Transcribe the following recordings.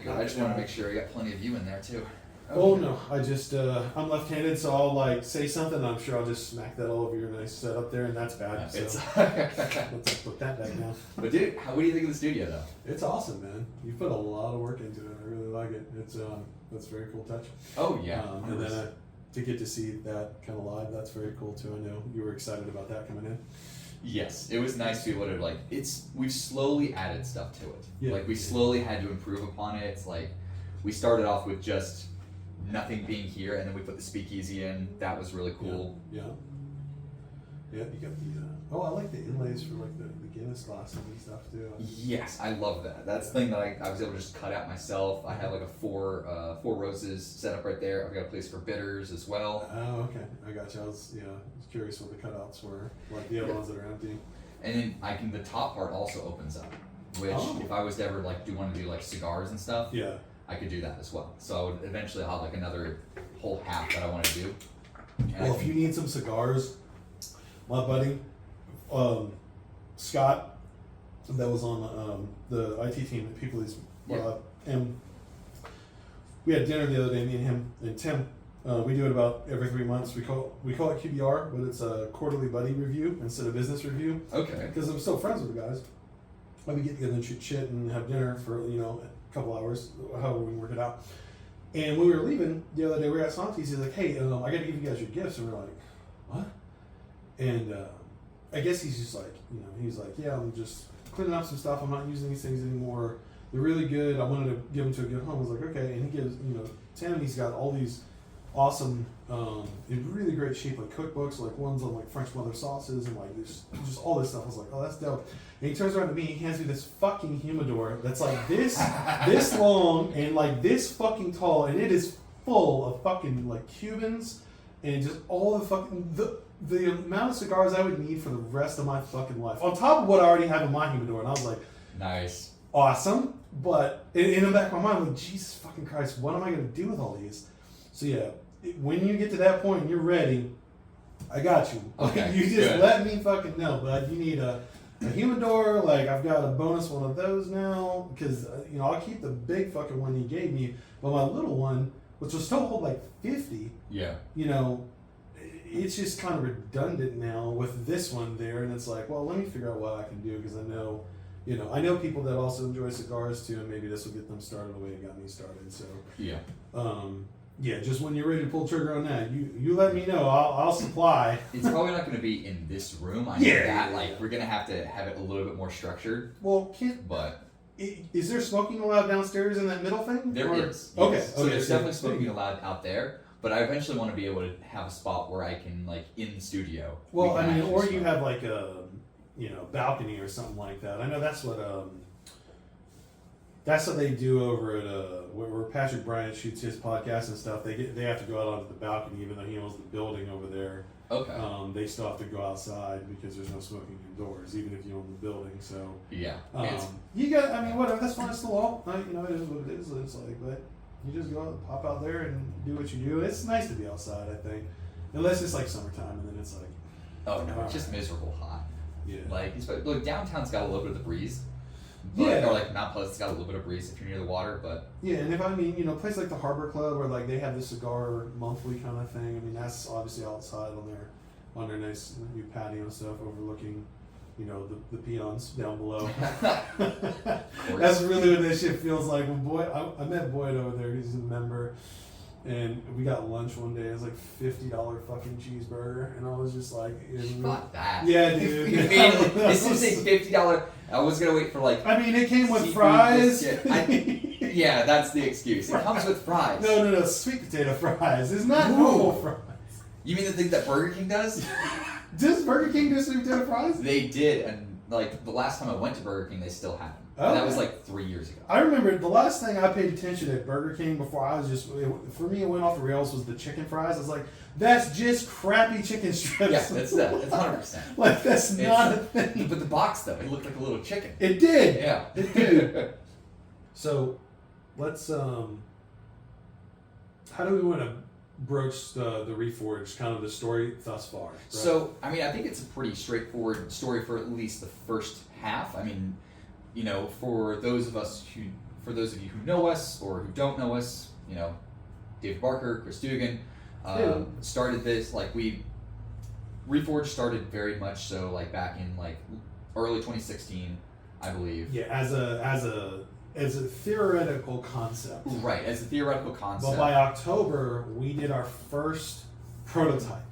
good. I just want to make sure I got plenty of you in there too. Okay. Oh no, I just I'm left-handed, so I'll like say something. I'm sure I'll just smack that all over your nice setup there, and that's bad. So let's put that back down. But dude, what do you think of the studio though? It's awesome, man. You put a lot of work into it. I really like it. It's that's a very cool touch. Oh yeah. And then to get to see that kind of live, that's very cool too. I know you were excited about that coming in. Yes, it was nice to be able to like. We've slowly added stuff to it. Yeah. Like we slowly had to improve upon it. It's like we started off with just nothing being here, and then we put the speakeasy in. That was really cool. Yeah. Yeah, you got the. I like the inlays for like the Guinness glasses and stuff too. Yes, I love that. That's the thing that I was able to just cut out myself. I have like a four roses set up right there. I've got a place for bitters as well. Oh, okay. I got you. I was curious what the cutouts were, like the other ones that are empty. And then the top part also opens up, which if I was to ever like want to do like cigars and stuff, I could do that as well. So I would eventually have like another whole half that I want to do. Well, if you need some cigars, my buddy Scott, that was on the IT team at People's, and we had dinner the other day. Me and him and Tim. We do it about every 3 months. We call it QBR, but it's a quarterly buddy review instead of business review. Okay. Because I'm still friends with the guys. We get together and shoot shit and have dinner for a couple hours, however we work it out. And when we were leaving the other day, we were at Santi's. He's like, "Hey, I got to give you guys your gifts," and we're like, "What?" And I guess he's just like, he's like, "Yeah, I'm just cleaning up some stuff. I'm not using these things anymore. They're really good. I wanted to give them to a good home." I was like, "Okay." And he gives, Tim, he's got all these awesome, in really great shape, like cookbooks, like ones on like French mother sauces and like just all this stuff. I was like, "Oh, that's dope." And he turns around to me, he hands me this fucking humidor that's like this long and like this fucking tall, and it is full of fucking like Cubans and just all the fucking the amount of cigars I would need for the rest of my fucking life, on top of what I already have in my humidor. And I was like, nice, awesome. But in the back of my mind, I'm like, Jesus fucking Christ, what am I gonna do with all these? So yeah, when you get to that point and you're ready, I got you. Okay, you just let me fucking know. But you need a humidor. Like I've got a bonus one of those now because I'll keep the big fucking one you gave me, but my little one, which will still hold like 50. Yeah. It's just kind of redundant now with this one there, and it's like, well, let me figure out what I can do because I know people that also enjoy cigars too, and maybe this will get them started the way it got me started. So yeah. Yeah, just when you're ready to pull trigger on that, you let me know. I'll supply. It's probably not going to be in this room. I know that. Like we're going to have it a little bit more structured. Well, is there smoking allowed downstairs in that middle thing? There is. Okay. Yes. So there's definitely smoking allowed out there, but I eventually want to be able to have a spot where I can like in the studio. Well, or you have like a balcony or something like that. I know that's what they do over at where Patrick Bryant shoots his podcast and stuff. They have to go out onto the balcony even though he owns the building over there. Okay. They still have to go outside because there's no smoking indoors, even if you own the building. So yeah. You got. I mean, whatever. That's fine. It's the law. It is what it is. It's like, but you just go out, pop out there, and do what you do. It's nice to be outside, I think, unless it's like summertime, and then it's like. Oh no! It's just miserable hot. Yeah. Like look, downtown's got a little bit of the breeze. But, or like Mount Pleasant's got a little bit of breeze if you're near the water, but yeah. And if a place like the Harbor Club where like they have the cigar monthly kind of thing. I mean, that's obviously outside on their nice new patio and stuff, overlooking, the peons down below. That's really what that shit feels like. When I met Boyd over there. He's a member. And we got lunch one day. It was like $50 fucking cheeseburger, and I was just like, "Fuck that!" Yeah, dude. This is a $50. I was gonna wait for like. I mean, it came with fries. Yeah, that's the excuse. It comes with fries. No, sweet potato fries. It's not normal fries. You mean the thing that Burger King does? Does Burger King do sweet potato fries? They did, and like the last time I went to Burger King, they still had them. Oh, that was like 3 years ago. I remember the last thing I paid attention at Burger King before for me, it went off the rails was the chicken fries. I was like, that's just crappy chicken strips. Yeah, that's 100%. Like, that's not a thing. But the box, though, it looked like a little chicken. It did. Yeah. It did. So, let's, how do we want to broach the Reforged, kind of the story thus far? Right? So, I mean, I think it's a pretty straightforward story for at least the first half. I mean, for those of us for those of you who know us or who don't know us, you know, David Barker, Chris Dugan, started this, like Reforged started very much so like back in like early 2016, I believe. Yeah, as a theoretical concept. Right, as a theoretical concept. But by October, we did our first prototype.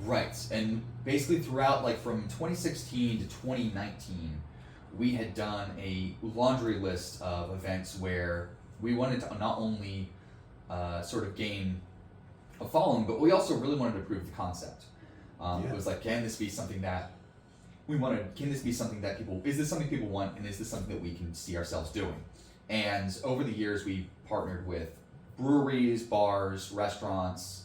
Right, and basically throughout, like from 2016 to 2019, we had done a laundry list of events where we wanted to not only sort of gain a following, but we also really wanted to prove the concept. It was like, can this be something that can this be something that is this something people want, and is this something that we can see ourselves doing? And over the years, we partnered with breweries, bars, restaurants,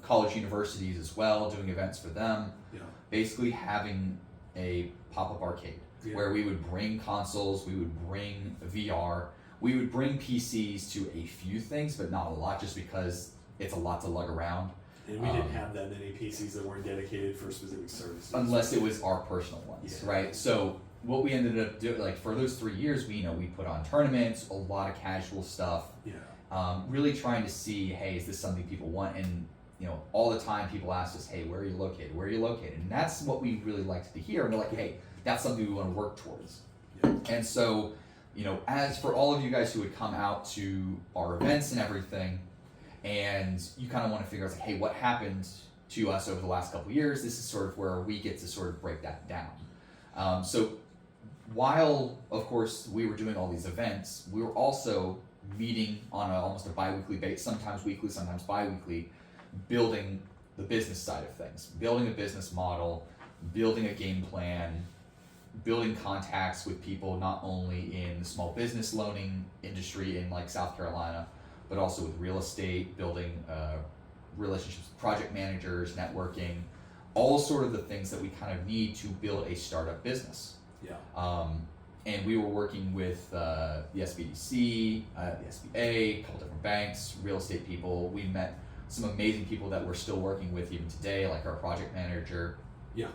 college universities as well, doing events for them. Yeah. Basically having a pop-up arcade where we would bring consoles, we would bring VR, we would bring PCs to a few things, but not a lot, just because it's a lot to lug around. And we didn't have that many PCs that weren't dedicated for specific services. Unless it was our personal ones, right? So what we ended up doing, like for those 3 years, we put on tournaments, a lot of casual stuff. Yeah. Really trying to see, hey, is this something people want? And all the time people ask us, hey, where are you located? Where are you located? And that's what we really liked to hear. And we're like, hey, that's something we want to work towards. Yeah. And so, as for all of you guys who would come out to our events and everything, and you kind of want to figure out, like, hey, what happened to us over the last couple of years? This is sort of where we get to sort of break that down. So while, of course, we were doing all these events, we were also meeting on almost a bi-weekly basis, sometimes weekly, sometimes bi-weekly, building the business side of things, building a business model, building a game plan, building contacts with people not only in the small business loaning industry in like South Carolina, but also with real estate, building relationships with project managers, networking, all sort of the things that we kind of need to build a startup business. Yeah. And we were working with the SBDC, the SBA, a couple different banks, real estate people. We met some amazing people that we're still working with even today, like our project manager. Yeah.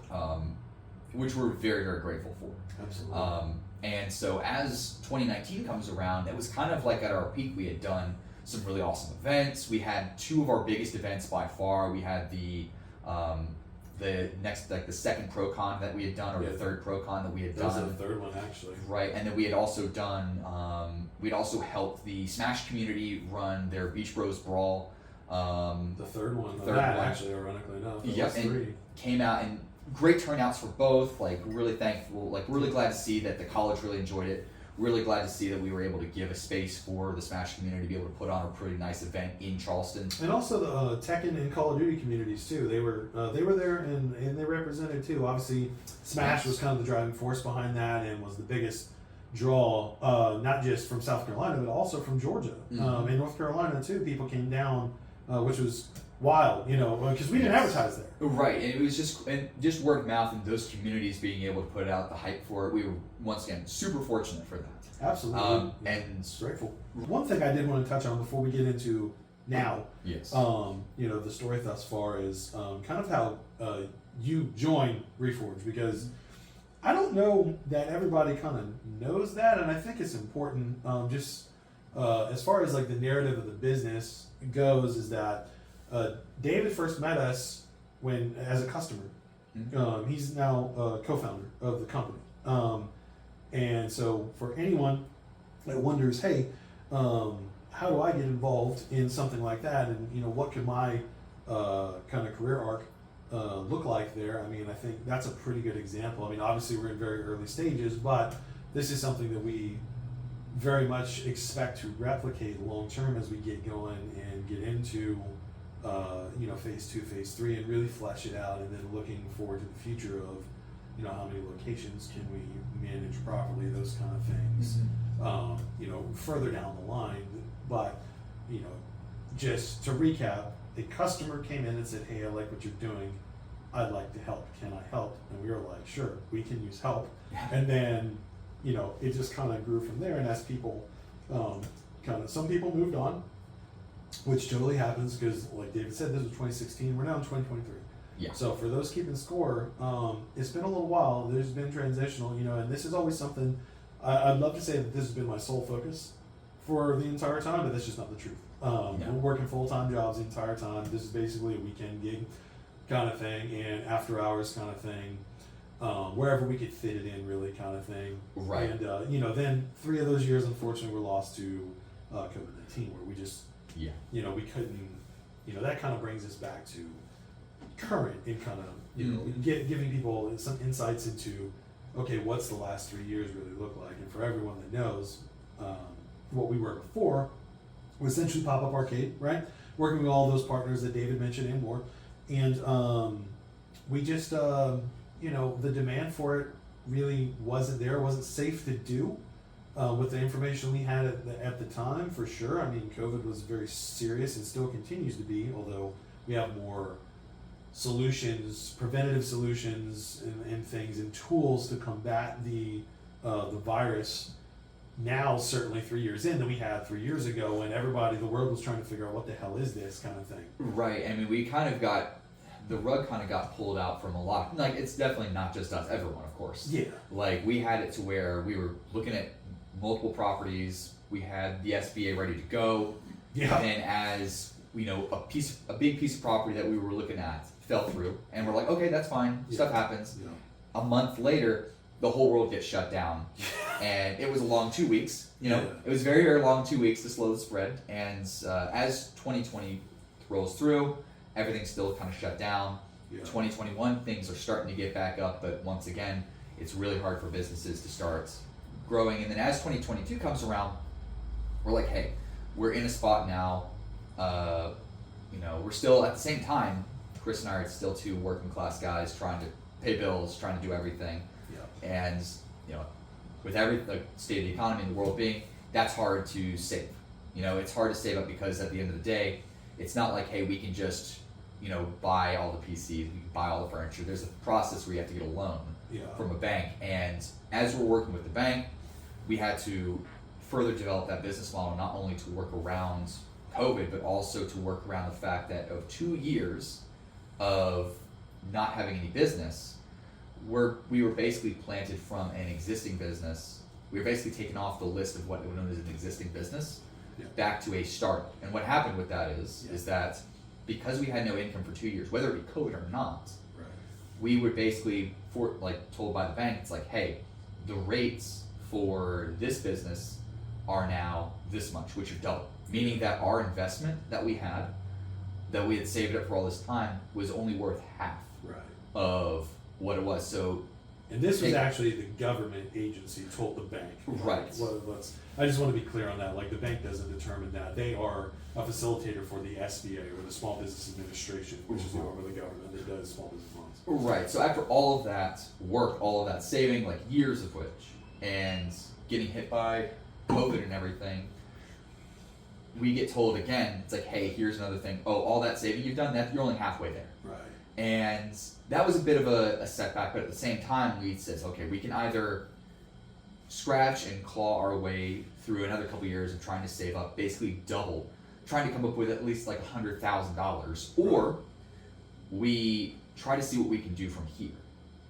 Which we're very, very grateful for. Absolutely. And so as 2019 comes around, it was kind of like at our peak. We had done some really awesome events. We had two of our biggest events by far. We had the second ProCon that we had done, or the third ProCon that we had done. That was the third one, actually. Right, and then we had also done, we'd also helped the Smash community run their Beach Bros Brawl. The third one, actually, ironically enough. Yep, and came out, and great turnouts for both, like really thankful, like really glad to see that the college really enjoyed it. Really glad to see that we were able to give a space for the Smash community to be able to put on a pretty nice event in Charleston. And also the Tekken and Call of Duty communities too. They were there and they represented too. Obviously, Smash was kind of the driving force behind that and was the biggest draw, not just from South Carolina but also from Georgia. Mm-hmm. And North Carolina too. People came down, which was wild, because we didn't advertise there. Right, and it was just word of mouth, and those communities being able to put out the hype for it. We were, once again, super fortunate for that. Absolutely. And grateful. One thing I did want to touch on before we get into now, yes, the story thus far is kind of how you joined Reforged, because I don't know that everybody kind of knows that, and I think it's important, just as far as like the narrative of the business goes, is that David first met us as a customer. Mm-hmm. He's now a co-founder of the company. And so for anyone that wonders, hey, how do I get involved in something like that? And, what could my kind of career arc look like there? I mean, I think that's a pretty good example. I mean, obviously we're in very early stages, but this is something that we very much expect to replicate long-term as we get going and get into phase 2, phase 3, and really flesh it out, and then looking forward to the future of, how many locations can we manage properly, those kind of things, mm-hmm. Further down the line. But, just to recap, a customer came in and said, hey, I like what you're doing. I'd like to help. Can I help? And we were like, sure, we can use help. And then, it just kind of grew from there. And as people, some people moved on, which totally happens because, like David said, this was 2016. We're now in 2023. Yeah. So for those keeping score, it's been a little while. There's been transitional, and this is always something I'd love to say that this has been my sole focus for the entire time, but that's just not the truth. We're working full-time jobs the entire time. This is basically a weekend gig kind of thing, and after hours kind of thing, wherever we could fit it in, really kind of thing. Right. And then 3 of those years, unfortunately, were lost to COVID-19, where we just, we couldn't. That kind of brings us back to current and kind of giving people some insights into, okay, what's the last 3 years really look like, and for everyone that knows. What we were before was essentially Pop-Up Arcade, right? Working with all those partners that David mentioned and more. And we just, the demand for it really wasn't there, wasn't safe to do with the information we had at the time, for sure. I mean, COVID was very serious and still continues to be, although we have more solutions, preventative solutions and things and tools to combat the virus now, certainly 3 years in, than we had 3 years ago, when the world was trying to figure out what the hell is this kind of thing. Right. I mean, we kind of the rug kind of got pulled out from a lot. Like, it's definitely not just us, everyone, of course. Yeah. Like, we had it to where we were looking at multiple properties. We had the SBA ready to go. Yeah. And then as, a big piece of property that we were looking at fell through, and we're like, okay, that's fine. Stuff happens. Yeah. A month later, the whole world gets shut down. And it was a long 2 weeks, It was very, very long 2 weeks to slow the spread. And as 2020 rolls through, everything's still kind of shut down. 2021, things are starting to get back up, but once again, it's really hard for businesses to start growing. And then as 2022 comes around, we're like, hey, we're in a spot now. We're still, at the same time, Chris and I are still two working class guys trying to pay bills, trying to do everything. Yeah. And, with the state of the economy and the world being, that's hard to save. It's hard to save up because at the end of the day, it's not like, hey, we can just, buy all the PCs, we can buy all the furniture. There's a process where you have to get a loan from a bank. And as we're working with the bank, we had to further develop that business model, not only to work around COVID, but also to work around the fact that of 2 years of not having any business, we were basically planted from an existing business. We were basically taken off the list of what was known as an existing business back to a startup. And what happened with that is that because we had no income for 2 years, whether it be COVID or not, we would basically, told by the bank, it's like, hey, the rates for this business are now this much, which are double. Meaning that our investment that we had saved up for all this time was only worth half of what it was. So, and this was actually the government agency told the bank. Right. I just want to be clear on that. Like, the bank doesn't determine that. They are a facilitator for the SBA, or the Small Business Administration, which is the arm of the government that does small business loans. Right. So after all of that work, all of that saving, like years of which, and getting hit by COVID and everything, we get told again, it's like, hey, here's another thing. Oh, all that saving you've done, you're only halfway there. Right. And that was a bit of a setback, but at the same time, we says, okay, we can either scratch and claw our way through another couple years of trying to save up, basically double, trying to come up with at least like $100,000, or we try to see what we can do from here.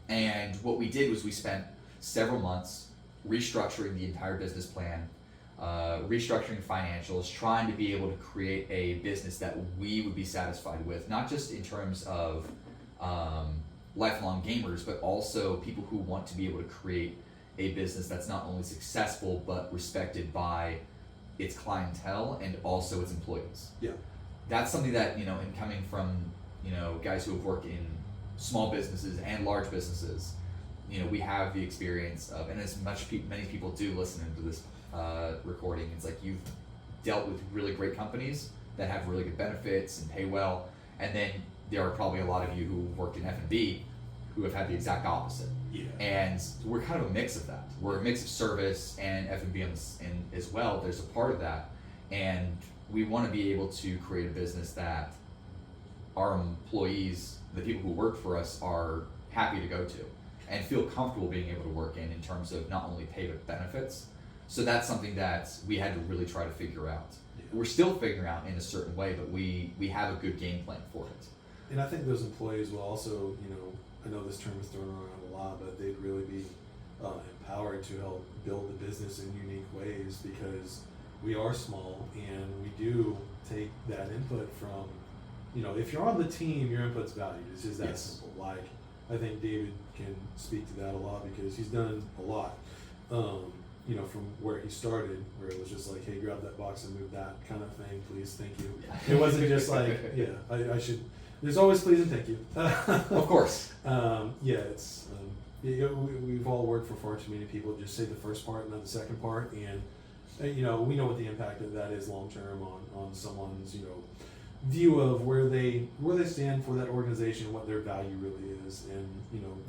And what we did was we spent several months restructuring the entire business plan, restructuring financials, trying to be able to create a business that we would be satisfied with, not just in terms of lifelong gamers, but also people who want to be able to create a business that's not only successful but respected by its clientele and also its employees. Yeah. That's something that, in coming from, guys who have worked in small businesses and large businesses, we have the experience of, and as many people do listening to this recording, it's like you've dealt with really great companies that have really good benefits and pay well, and then there are probably a lot of you who worked in F&B who have had the exact opposite. Yeah. And we're kind of a mix of that. We're a mix of service and F&B and as well. There's a part of that, and we want to be able to create a business that our employees, the people who work for us, are happy to go to and feel comfortable being able to work in terms of not only pay but benefits. So that's something that we had to really try to figure out. Yeah. We're still figuring out in a certain way, but we have a good game plan for it. And I think those employees will also, I know this term is thrown around a lot, but they'd really be empowered to help build the business in unique ways, because we are small, and we do take that input from, if you're on the team, your input's valued. It's just that simple. Like, I think David can speak to that a lot because he's done a lot. From where he started, where it was just like, hey, grab that box and move that kind of thing, please, thank you. It wasn't just like, I should. There's always please and thank you. Of course. It's we've all worked for far too many people. Just say the first part and not the second part, and we know what the impact of that is long term on someone's view of where they stand for that organization, what their value really is, and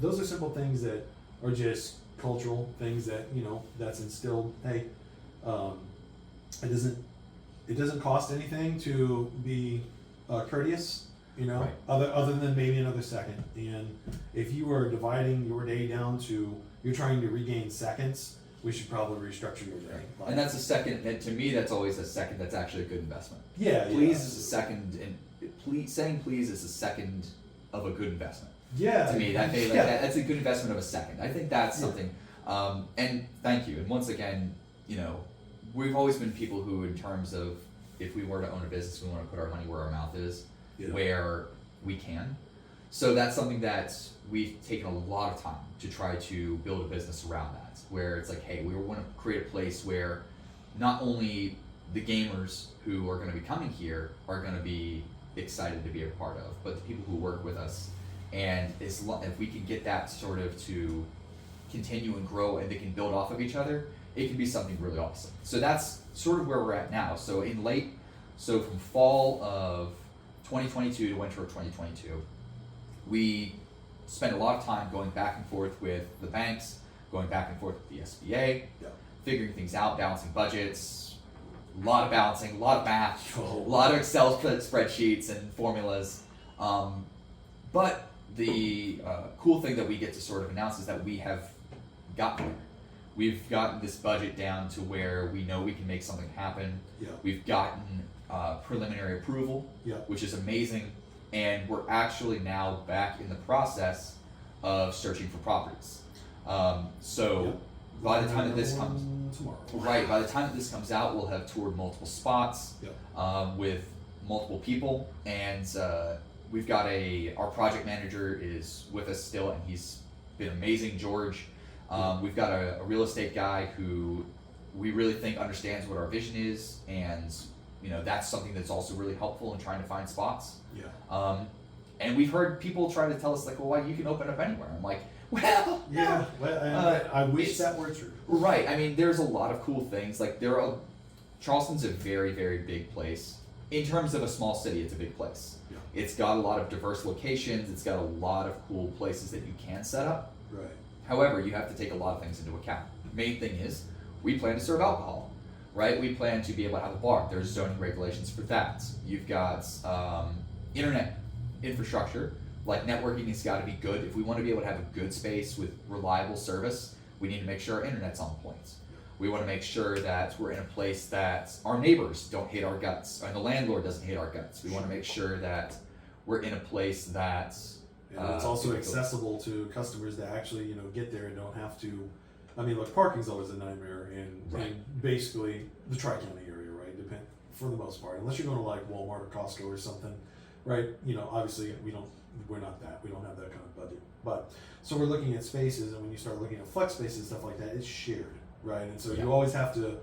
those are simple things that are just cultural things that that's instilled. Hey, it doesn't cost anything to be courteous. Right. Other than maybe another second. And if you are dividing your day down to you're trying to regain seconds, we should probably restructure your day. And that's a second. And to me, that's always a second. That's actually a good investment. Yeah. Please is a second, and saying please is a second of a good investment. Yeah. To me, that's a good investment of a second. I think that's something. And thank you. And once again, we've always been people who, in terms of if we were to own a business, we want to put our money where our mouth is. Yeah. Where we can. So that's something that we've taken a lot of time to try to build a business around that, where it's like, hey, we want to create a place where not only the gamers who are going to be coming here are going to be excited to be a part of, but the people who work with us. And if we can get that sort of to continue and grow and they can build off of each other, it can be something really awesome. So that's sort of where we're at now. So from fall of 2022 to winter of 2022, we spent a lot of time going back and forth with the banks, going back and forth with the SBA, figuring things out, balancing budgets, a lot of balancing, a lot of math, a lot of Excel spreadsheets and formulas. But the cool thing that we get to sort of announce is that we have gotten there. We've gotten this budget down to where we know we can make something happen. Yeah. We've gotten preliminary approval, which is amazing, and we're actually now back in the process of searching for properties. By the time that this comes by the time that this comes out, we'll have toured multiple spots with multiple people, and we've got our project manager is with us still, and he's been amazing, George. We've got a real estate guy who we really think understands what our vision is, and that's something that's also really helpful in trying to find spots. And we've heard people try to tell us like, well, you can open up anywhere. I'm like, well, yeah. Well, I wish that were true. Right. I mean, there's a lot of cool things. Like Charleston's a very, very big place. In terms of a small city, it's a big place. Yeah. It's got a lot of diverse locations. It's got a lot of cool places that you can set up. Right. However, you have to take a lot of things into account. Main thing is, we plan to serve alcohol, right? We plan to be able to have a bar. There's zoning regulations for that. You've got internet infrastructure, like networking has got to be good. If we want to be able to have a good space with reliable service, we need to make sure our internet's on point. We want to make sure that we're in a place that our neighbors don't hate our guts, and the landlord doesn't hate our guts. We want to make sure that we're in a place that it's also accessible to customers that actually get there and don't have to. I mean, look, parking's always a nightmare in basically the Tri-County area, right? For the most part, unless you're going to like Walmart or Costco or something, right? Obviously we're not that. We don't have that kind of budget. But so we're looking at spaces, and when you start looking at flex spaces and stuff like that, it's shared, right? And so you always have to.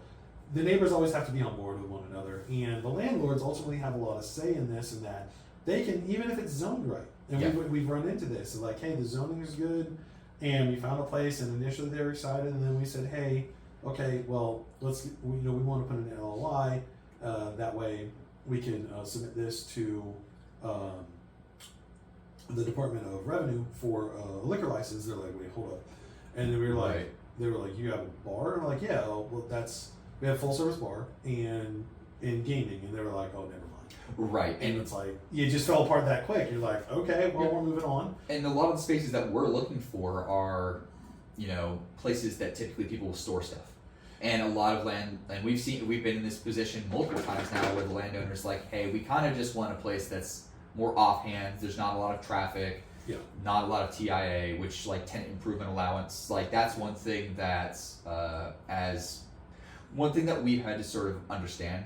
The neighbors always have to be on board with one another, and the landlords ultimately have a lot of say in this and that. They can, even if it's zoned right. And we've run into this. Like, hey, the zoning is good, and we found a place, and initially they were excited, and then we said, hey, okay, well, we want to put an LOI, that way we can submit this to the Department of Revenue for a liquor license. They're like, wait, hold up. And then we were like, they were like, you have a bar? And I'm like, yeah, well, we have a full service bar and gaming. And they were like, oh, never mind. Right. And it's like, you just fell apart that quick. You're like, okay, well, we're moving on. And a lot of the spaces that we're looking for are, places that typically people will store stuff. And a lot of land, and we've been in this position multiple times now where the landowner's like, hey, we kind of just want a place that's more offhand. There's not a lot of traffic, not a lot of TIA, which like tenant improvement allowance. Like that's one thing that as one thing that we've had to sort of understand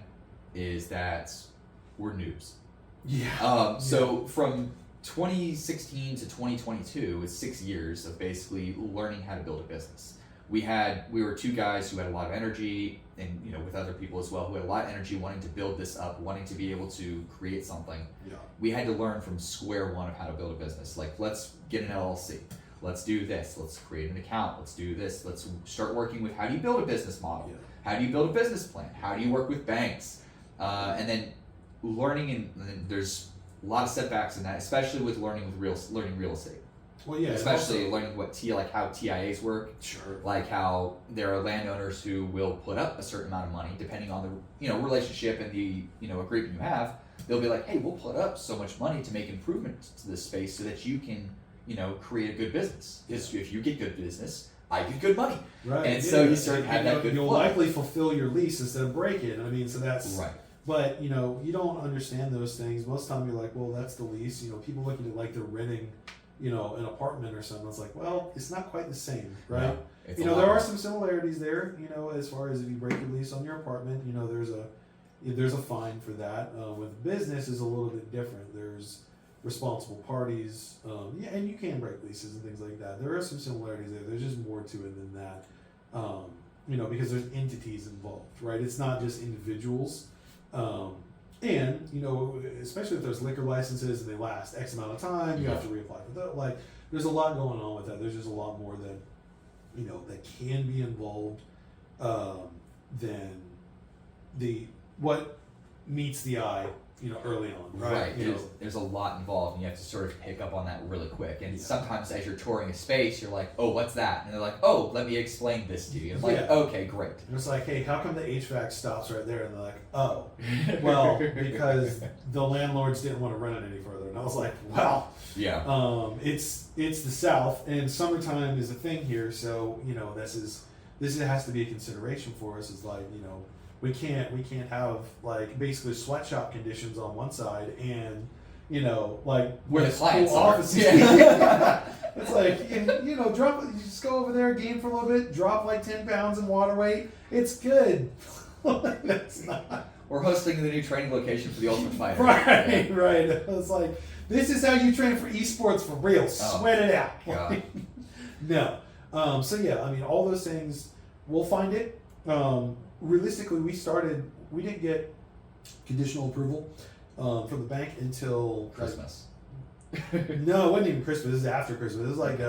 is that we're noobs. Yeah. So from 2016 to 2022 is 6 years of basically learning how to build a business. We were two guys who had a lot of energy, and with other people as well, who had a lot of energy wanting to build this up, wanting to be able to create something. Yeah. We had to learn from square one of how to build a business. Like, let's get an LLC. Let's do this. Let's create an account. Let's do this. Let's start working with how do you build a business model? Yeah. How do you build a business plan? How do you work with banks? And then learning, and there's a lot of setbacks in that, especially with learning real estate. Well, yeah. Especially learning how TIAs work. Sure. Like how there are landowners who will put up a certain amount of money depending on the relationship and the agreement you have. They'll be like, hey, we'll put up so much money to make improvements to this space so that you can create a good business. Because if you get good business, I get good money. Right. And so you start to have that good You'll flow. likely fulfill your lease instead of break it. I mean, so that's Right. But you don't understand those things. Most of the time, you're like, well, that's the lease. People look at it like they're renting, an apartment or something. It's like, well, it's not quite the same, right? No, there are some similarities there. As far as if you break your lease on your apartment, there's a fine for that. With business is a little bit different. There's responsible parties, and you can break leases and things like that. There are some similarities there. There's just more to it than that, because there's entities involved, right? It's not just individuals, and especially if there's liquor licenses and they last X amount of time, you have to reapply for that. Like, there's a lot going on with that. There's just a lot more that that can be involved than what meets the eye. Early on, right? There's a lot involved, and you have to sort of pick up on that really quick. And sometimes as you're touring a space, you're like, oh, what's that? And they're like, oh, let me explain this to you. And I'm like, okay, great. And it's like, hey, how come the HVAC stops right there? And they're like, oh, well, because the landlords didn't want to rent it any further. And I was like, wow. Yeah. It's the South, and summertime is a thing here, so this has to be a consideration for us. Is like, we can't have like basically sweatshop conditions on one side and like where the clients are. Yeah. It's like drop. You just go over there, game for a little bit, drop like 10 pounds in water weight. It's good. That's not. We're hosting the new training location for the Ultimate Fighter. Right. It's like, this is how you train for esports for real. Sweat it out. God. No. So yeah, I mean, all those things, we'll find it. Realistically, we didn't get conditional approval from the bank until Christmas. No, it wasn't even Christmas. This is after Christmas. It was like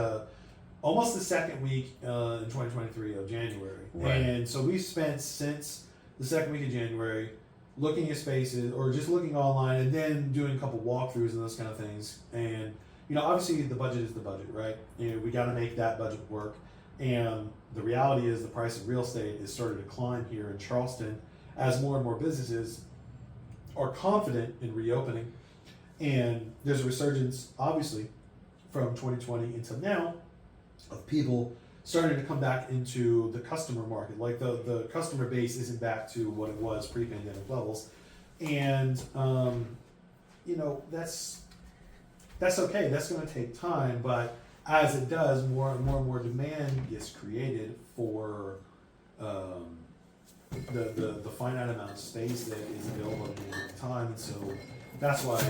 almost the second week in 2023 of January. Right. And so we spent since the second week of January looking at spaces or just looking online and then doing a couple walkthroughs and those kind of things. And, obviously the budget is the budget, right? We got to make that budget work. And the reality is the price of real estate is starting to climb here in Charleston as more and more businesses are confident in reopening. And there's a resurgence, obviously, from 2020 until now of people starting to come back into the customer market. Like the customer base isn't back to what it was pre-pandemic levels. And, that's okay. That's going to take time, but as it does, more and more demand gets created for the finite amount of space that is available at any given time. And so that's why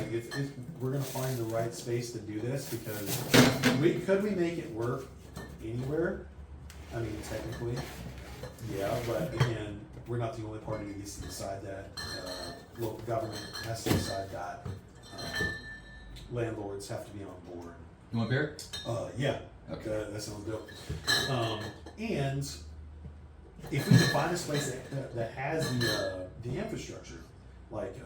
we're going to find the right space to do this, because could we make it work anywhere? I mean, technically, yeah, but again, we're not the only party that gets to decide that. Local government has to decide that. Landlords have to be on board. You want beer? Yeah. Okay. That sounds dope. And if we can find a place that has the infrastructure, like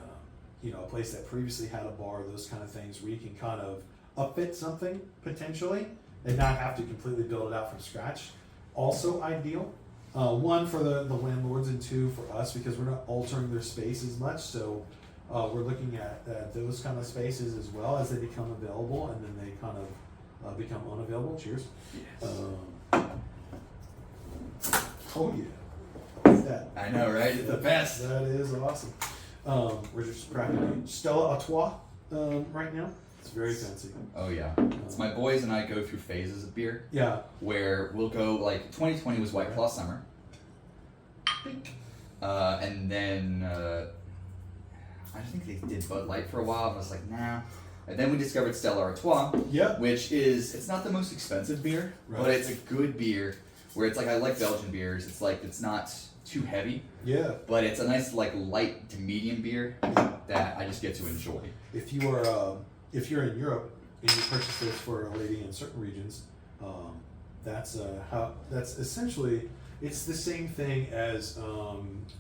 a place that previously had a bar, those kind of things, where you can kind of upfit something potentially and not have to completely build it out from scratch, also ideal. One, for the landlords, and two, for us, because we're not altering their space as much. So we're looking at those kind of spaces as well as they become available, and then they kind of become unavailable. Cheers. Yes. Oh yeah. What's that? I know, right? It's the best. That is awesome. We're just cracking Stella Artois right now. It's very fancy. Oh yeah. It's my boys and I go through phases of beer. Yeah. Where we'll go, like 2020 was White Claw Summer. And then I think they did Bud Light for a while. And I was like, nah. And then we discovered Stella Artois, which it's not the most expensive beer, but it's a good beer. Where it's like, I like Belgian beers. It's like, it's not too heavy. Yeah. But it's a nice, like, light to medium beer that I just get to enjoy. If you're in Europe and you purchase this for a lady in certain regions, that's essentially, it's the same thing as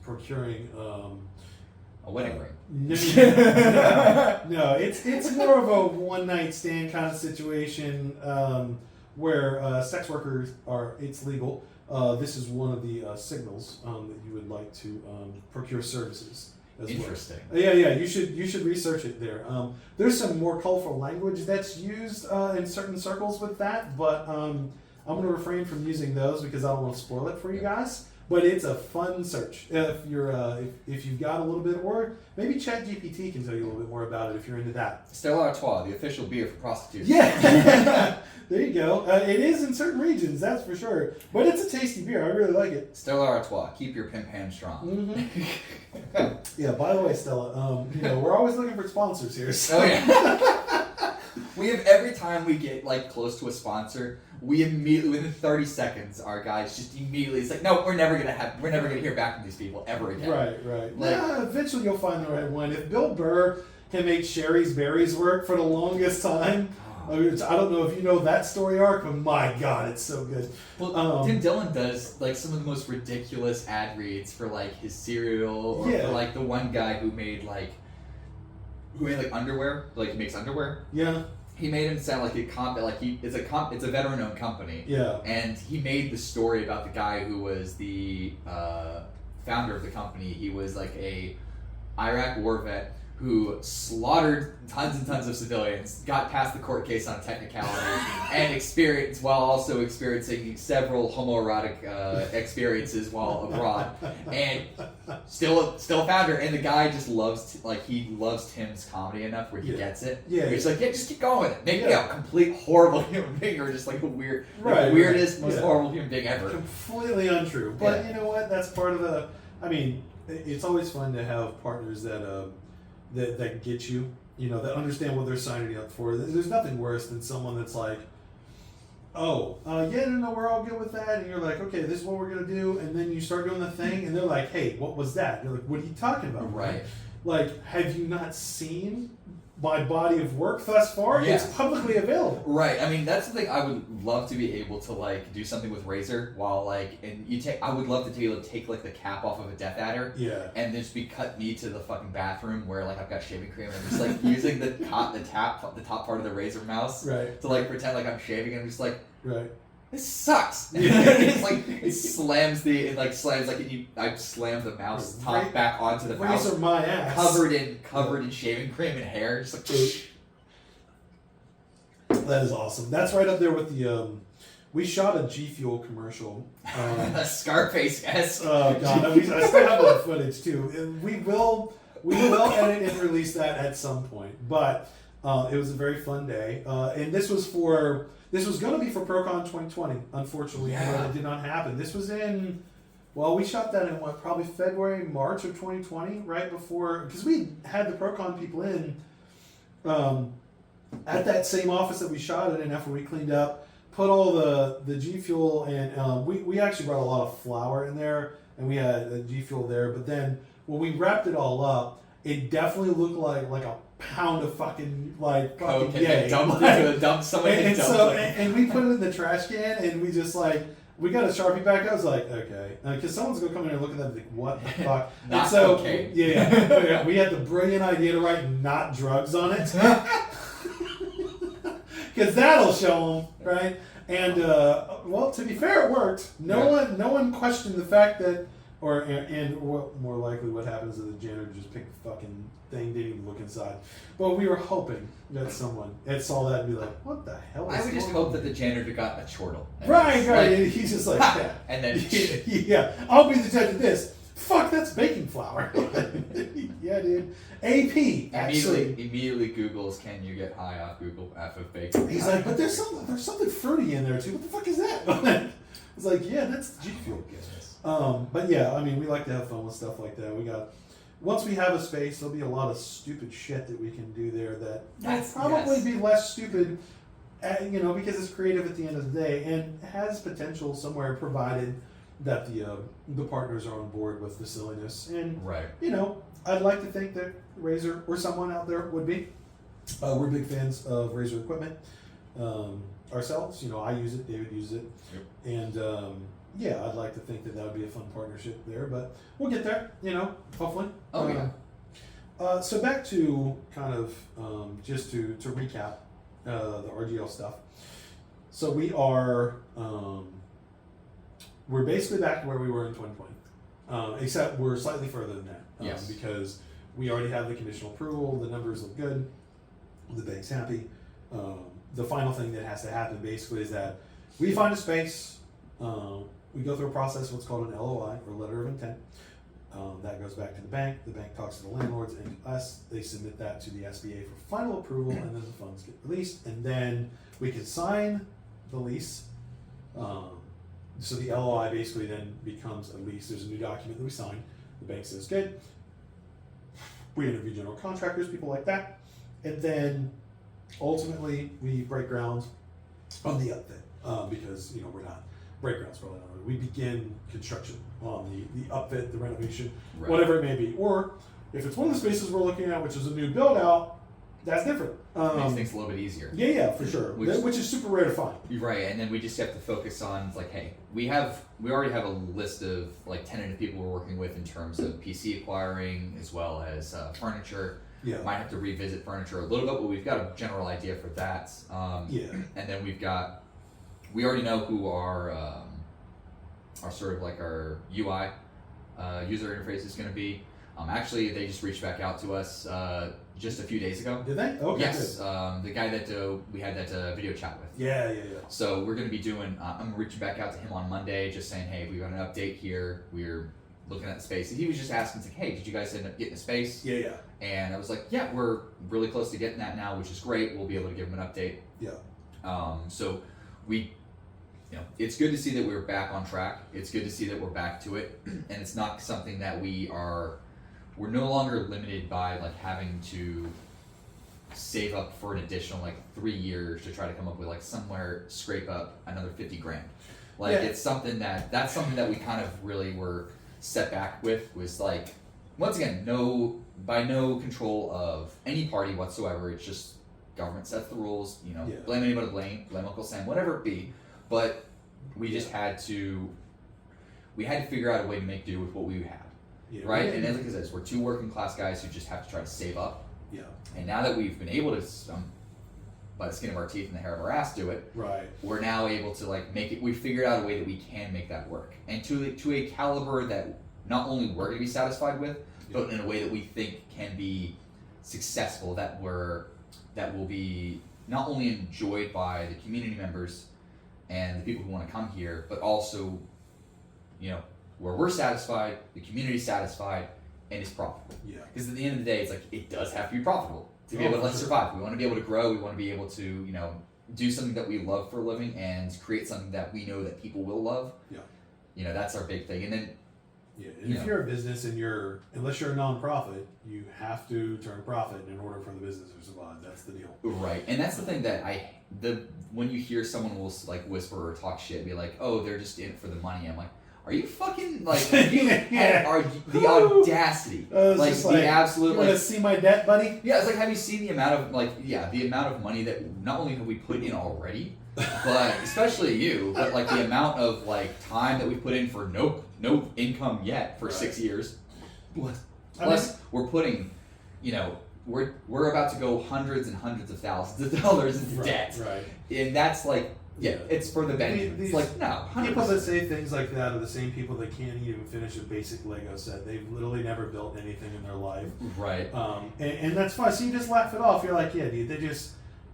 procuring a wedding ring. No, it's more of a one night stand kind of situation where sex workers it's legal. This is one of the signals that you would like to procure services. Interesting. Well. Yeah. You should research it there. There's some more colorful language that's used in certain circles with that, but I'm going to refrain from using those because I don't want to spoil it for you guys. But it's a fun search if you're if you've got a little bit, or maybe ChatGPT can tell you a little bit more about it if you're into that. Stella Artois, the official beer for prostitutes. Yeah, there you go. It is in certain regions, that's for sure. But it's a tasty beer. I really like it. Stella Artois, keep your pimp hand strong. Mm-hmm. Yeah. By the way, Stella, we're always looking for sponsors here. So. Oh yeah. We have every time we get like close to a sponsor, we immediately within 30 seconds, our guys just immediately it's like, no, we're never gonna hear back from these people ever again. Right. Like, eventually you'll find the right one. If Bill Burr can make Sherry's Berries work for the longest time, I don't know if you know that story arc, but my God, it's so good. Well, Tim Dillon does like some of the most ridiculous ad reads for like his cereal, or for like the one guy who made underwear, like he makes underwear. Yeah. He made him sound like it's a veteran-owned company. Yeah. And he made the story about the guy who was the founder of the company. He was like a Iraq war vet who slaughtered tons and tons of civilians, got past the court case on technicality, and experienced while also experiencing several homoerotic experiences while abroad, and still a founder. And the guy just loves Tim's comedy enough where he gets it. Yeah, he's like, just keep going with it. Make me a complete horrible human being, or just like the weirdest, most horrible human being ever. Completely untrue. But you know what? That's part of the. I mean, it's always fun to have partners that get you, that understand what they're signing up for. There's nothing worse than someone that's like, we're all good with that. And you're like, okay, this is what we're going to do. And then you start doing the thing, and they're like, hey, what was that? You're like, what are you talking about? Right. Like, have you not seen my body of work thus far? Yeah. It's publicly available. Right. I mean, that's the thing. I would love to be able to like do something with Razor while I would love to be able to take like the cap off of a Death Adder. Yeah. And just be cut me to the fucking bathroom where like I've got shaving cream and I'm just like using the top part of the Razor mouse. Right. To like pretend like I'm shaving and I'm just like. Right. This sucks. It's like I slammed the mouse top back onto the mouse. Razor my ass. Covered in shaving cream and hair. Just like that is awesome. That's right up there with the we shot a G Fuel commercial. Scarface-esque. Oh God, I still have that footage too. And we will edit and release that at some point. But it was a very fun day. And this was going to be for ProCon 2020. Unfortunately, it did not happen. This was we shot that in probably February, March of 2020, right before, because we had the ProCon people in at that same office that we shot it in after we cleaned up, put all the G Fuel, and we actually brought a lot of flour in there, and we had G Fuel there, but then when we wrapped it all up, it definitely looked like a pound of fucking dump someone and we put it in the trash can, and we just we got a Sharpie back. I was like, okay, because someone's gonna come in and look at that and think, what the fuck? Not and so okay. Yeah, we had the brilliant idea to write "not drugs" on it, because that'll show them, right? And to be fair, it worked. No one questioned the fact that. More likely what happens is the janitor just picked the fucking thing, didn't even look inside. But we were hoping that someone saw that and be like, what the hell is I would just hope that the janitor got a chortle. Right. And he's just like, yeah. And then yeah, I'll be the judge of this. Fuck, that's baking flour. Yeah. yeah, dude. AP actually immediately Googles, can you get high off bacon? He's like, but there's something fruity in there too. What the fuck is that? It's like, yeah, that's G Fuel. But yeah, I mean, we like to have fun with stuff like that. Once we have a space, there'll be a lot of stupid shit that we can do there that will probably be less stupid, because it's creative at the end of the day and has potential somewhere, provided that the partners are on board with the silliness. And right. I'd like to think that Razer or someone out there would be. We're big fans of Razer equipment ourselves. I use it, David uses it, and I'd like to think that would be a fun partnership there. But we'll get there, hopefully. Oh yeah. So back to kind of just to recap the RGL stuff. So we're basically back to where we were in 2020, except we're slightly further than that. Yes. Because we already have the conditional approval, the numbers look good, the bank's happy. The final thing that has to happen basically is that we find a space, we go through a process, what's called an LOI, or letter of intent. That goes back to the bank talks to the landlords and to us, they submit that to the SBA for final approval, and then the funds get released, and then we can sign the lease. So the LOI basically then becomes a lease. There's a new document that we sign. The bank says good. We interview general contractors, people like that. And then ultimately we break ground on the upfit because, we're not, break ground's probably not right. We begin construction on the upfit, the renovation, right. Whatever it may be. Or if it's one of the spaces we're looking at, which is a new build out, that's different. Makes things a little bit easier. Yeah, for sure. Which is super rare to find. Right, and then we just have to focus on hey, we already have a list of tentative people we're working with in terms of PC acquiring as well as furniture. Yeah. Might have to revisit furniture a little bit, but we've got a general idea for that. And then we already know who our sort of our UI user interface is going to be. Actually, they just reached back out to us just a few days ago. Did they? Okay. Yes, the guy that we had that video chat with. Yeah. So we're going to be doing. I'm reaching back out to him on Monday, just saying, hey, we got an update here. We're looking at the space. And he was just asking, hey, did you guys end up getting a space? Yeah. And I was like, yeah, we're really close to getting that now, which is great. We'll be able to give him an update. Yeah. So we. It's good to see that we're back on track. It's good to see that we're back to it, and it's not something that we're no longer limited by having to save up for an additional 3 years to try to come up with somewhere scrape up another $50,000. It's something that's something that we kind of really were set back with, was once again, no control of any party whatsoever. It's just government sets the rules, blame anybody, blame Uncle Sam, whatever it be. But we just had to figure out a way to make do with what we had. Yeah, right? And as I said, we're two working class guys who just have to try to save up. Yeah. And now that we've been able to, by the skin of our teeth and the hair of our ass, do it, right, we're now able to make it. We figured out a way that we can make that work, and to a caliber that not only we're going to be satisfied with, but in a way that we think can be successful. That will be not only enjoyed by the community members and the people who want to come here, but also, where we're satisfied, the community's satisfied, and it's profitable. Yeah. Because at the end of the day, it's it does have to be profitable to be able to survive. We want to be able to grow. We want to be able to, do something that we love for a living and create something that we know that people will love. Yeah. That's our big thing. And then, and if you're a business and unless you're a nonprofit, you have to turn a profit in order for the business to survive. That's the deal. Right. And that's the thing that when you hear someone will whisper or talk shit, be like, oh, they're just in it for the money. I'm like, are you fucking are the audacity, the absolute, you want to see my debt, buddy? Yeah, it's have you seen the amount of the amount of money that not only have we put in already, but especially you, but the amount of time that we put in for no income yet for 6 years. Plus we're putting, we're about to go hundreds and hundreds of thousands of dollars into debt, right? And that's it's for the Benjamins. No, 100%. People that say things like that are the same people that can't even finish a basic Lego set. They've literally never built anything in their life. Right. And that's fine. So you just laugh it off. You're like, yeah, dude,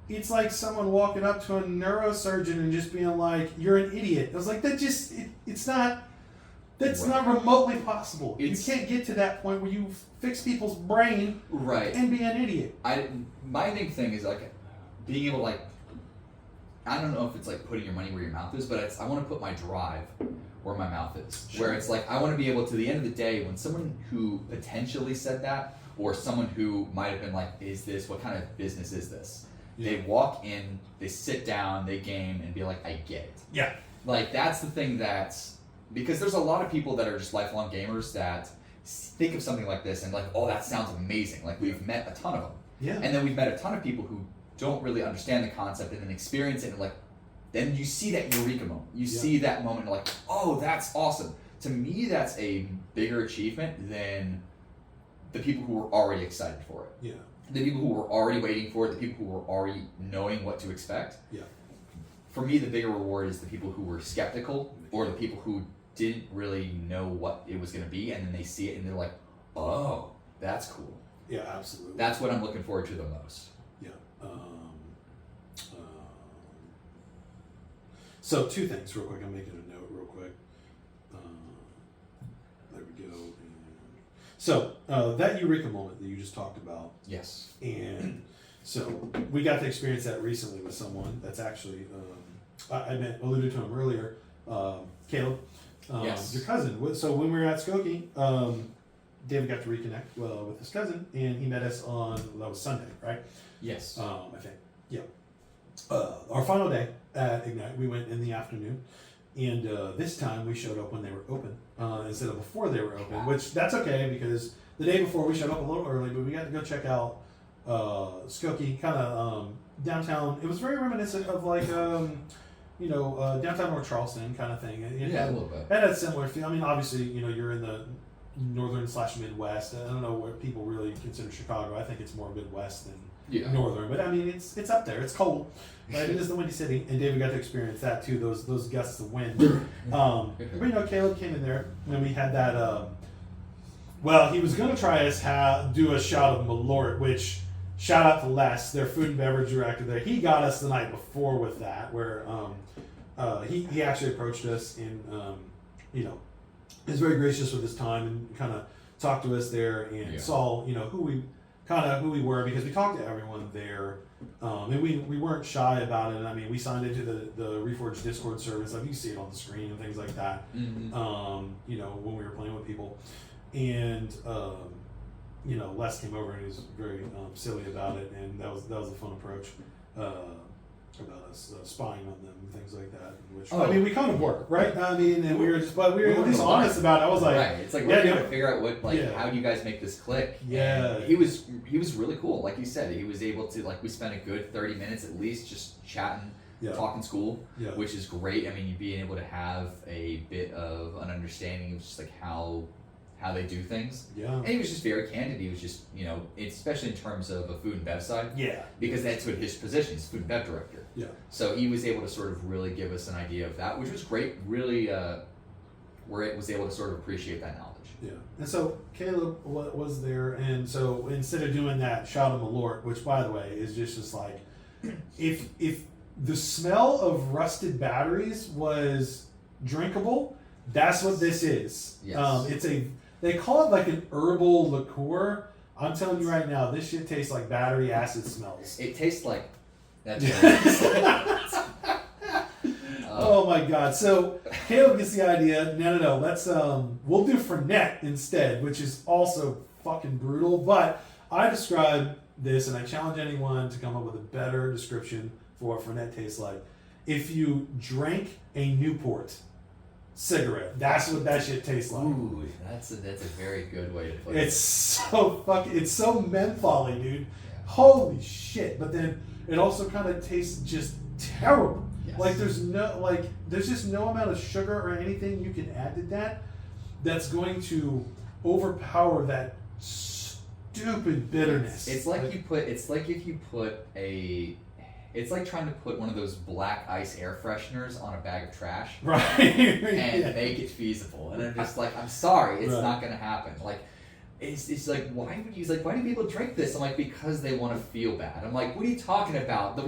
it's like someone walking up to a neurosurgeon and just being like, you're an idiot. I was like, it's not, That's Right. not remotely possible. It's- You can't get to that point where you fix people's brain Right. and be an idiot. My big thing is like being able to like, I don't know if it's like putting your money where your mouth is, but I want to put my drive where my mouth is. Sure. Where it's like I want to be able to the end of the day when someone who potentially said that or someone who might have been like, is this, what kind of business is this? Yeah. They walk in, they sit down, they game and be like, I get it. Yeah. Like that's the thing because there's a lot of people that are just lifelong gamers that think of something like this and like, oh, that sounds amazing. Like we've met a ton of them. Yeah. And then we've met a ton of people who don't really understand the concept and then experience it and like, then you see that eureka moment. You see that moment like, oh, that's awesome. To me, that's a bigger achievement than the people who were already excited for it. Yeah. The people who were already waiting for it, the people who were already knowing what to expect. Yeah. For me, the bigger reward is the people who were skeptical or the people who didn't really know what it was going to be, and then they see it and they're like, oh, that's cool. Yeah, absolutely. That's what I'm looking forward to the most. Yeah. So two things real quick. I'm making a note real quick. There we go. So that eureka moment that you just talked about. Yes. And so we got to experience that recently with someone that's actually, alluded to him earlier, Caleb, Yes. your cousin. So when we were at Skokie, David got to reconnect with his cousin, and he met us on, that was Sunday, right? Yes. I think. Yeah. Our final day at Ignite, we went in the afternoon, and this time we showed up when they were open instead of before they were open, which that's okay because the day before we showed up a little early, but we got to go check out Skokie, kind of downtown. It was very reminiscent of like downtown North Charleston kind of thing. It Yeah, had, a little bit. It had a similar feel. I mean, obviously, you're in the northern/Midwest. I don't know what people really consider Chicago. I think it's more Midwest than northern, but I mean, it's up there. It's cold, right? It is the Windy City, and David got to experience that too. Those gusts of wind. But Caleb came in there, and we had that. Well, he was going to try us do a shot of Malort, which shout out to Les, their food and beverage director there. He got us the night before with that, where he actually approached us and is very gracious with his time and kind of talked to us there and saw who we were, because we talked to everyone there, and we weren't shy about it. I mean, we signed into the Reforged Discord service. Like you see it on the screen and things like that. Mm-hmm. When we were playing with people, and Les came over and he was very silly about it, and that was a fun approach about us spying on them and things like that. Which I mean, we kind of were, right? I mean, and we were at least honest about it. I was like, right. It's like we're trying to figure out how do you guys make this click? Yeah. And he was really cool. Like you said, he was able to we spent a good 30 minutes at least just chatting. Talking school, which is great. I mean, you being able to have a bit of an understanding of just like how they do things. Yeah. And he was just very candid. He was just, especially in terms of a food and bev side. Yeah. Because that's what his position is, food and bev director. Yeah. So he was able to sort of really give us an idea of that, which was great. Really, where it was able to sort of appreciate that knowledge. Yeah. And so Caleb was there, and so instead of doing that shot of Malort, which by the way is just like, if the smell of rusted batteries was drinkable, that's what this is. Yes. They call it like an herbal liqueur. I'm telling you right now, this shit tastes like battery acid smells. It tastes like that. Oh my god. So Caleb gets the idea. No. Let's we'll do Fernet instead, which is also fucking brutal. But I describe this, and I challenge anyone to come up with a better description for what Fernet tastes like. If you drank a Newport cigarette, that's what that shit tastes like. Ooh, that's a very good way to put it. It's so mentholy, dude. Yeah. Holy shit. But then it also kind of tastes just terrible. Yes. Like there's just no amount of sugar or anything you can add to that's going to overpower that stupid bitterness. It's like trying to put one of those black ice air fresheners on a bag of trash, right? And make it feasible. And I'm just like, I'm sorry, it's not gonna happen. Like, it's like, why do people drink this? I'm like, because they want to feel bad. I'm like, what are you talking about?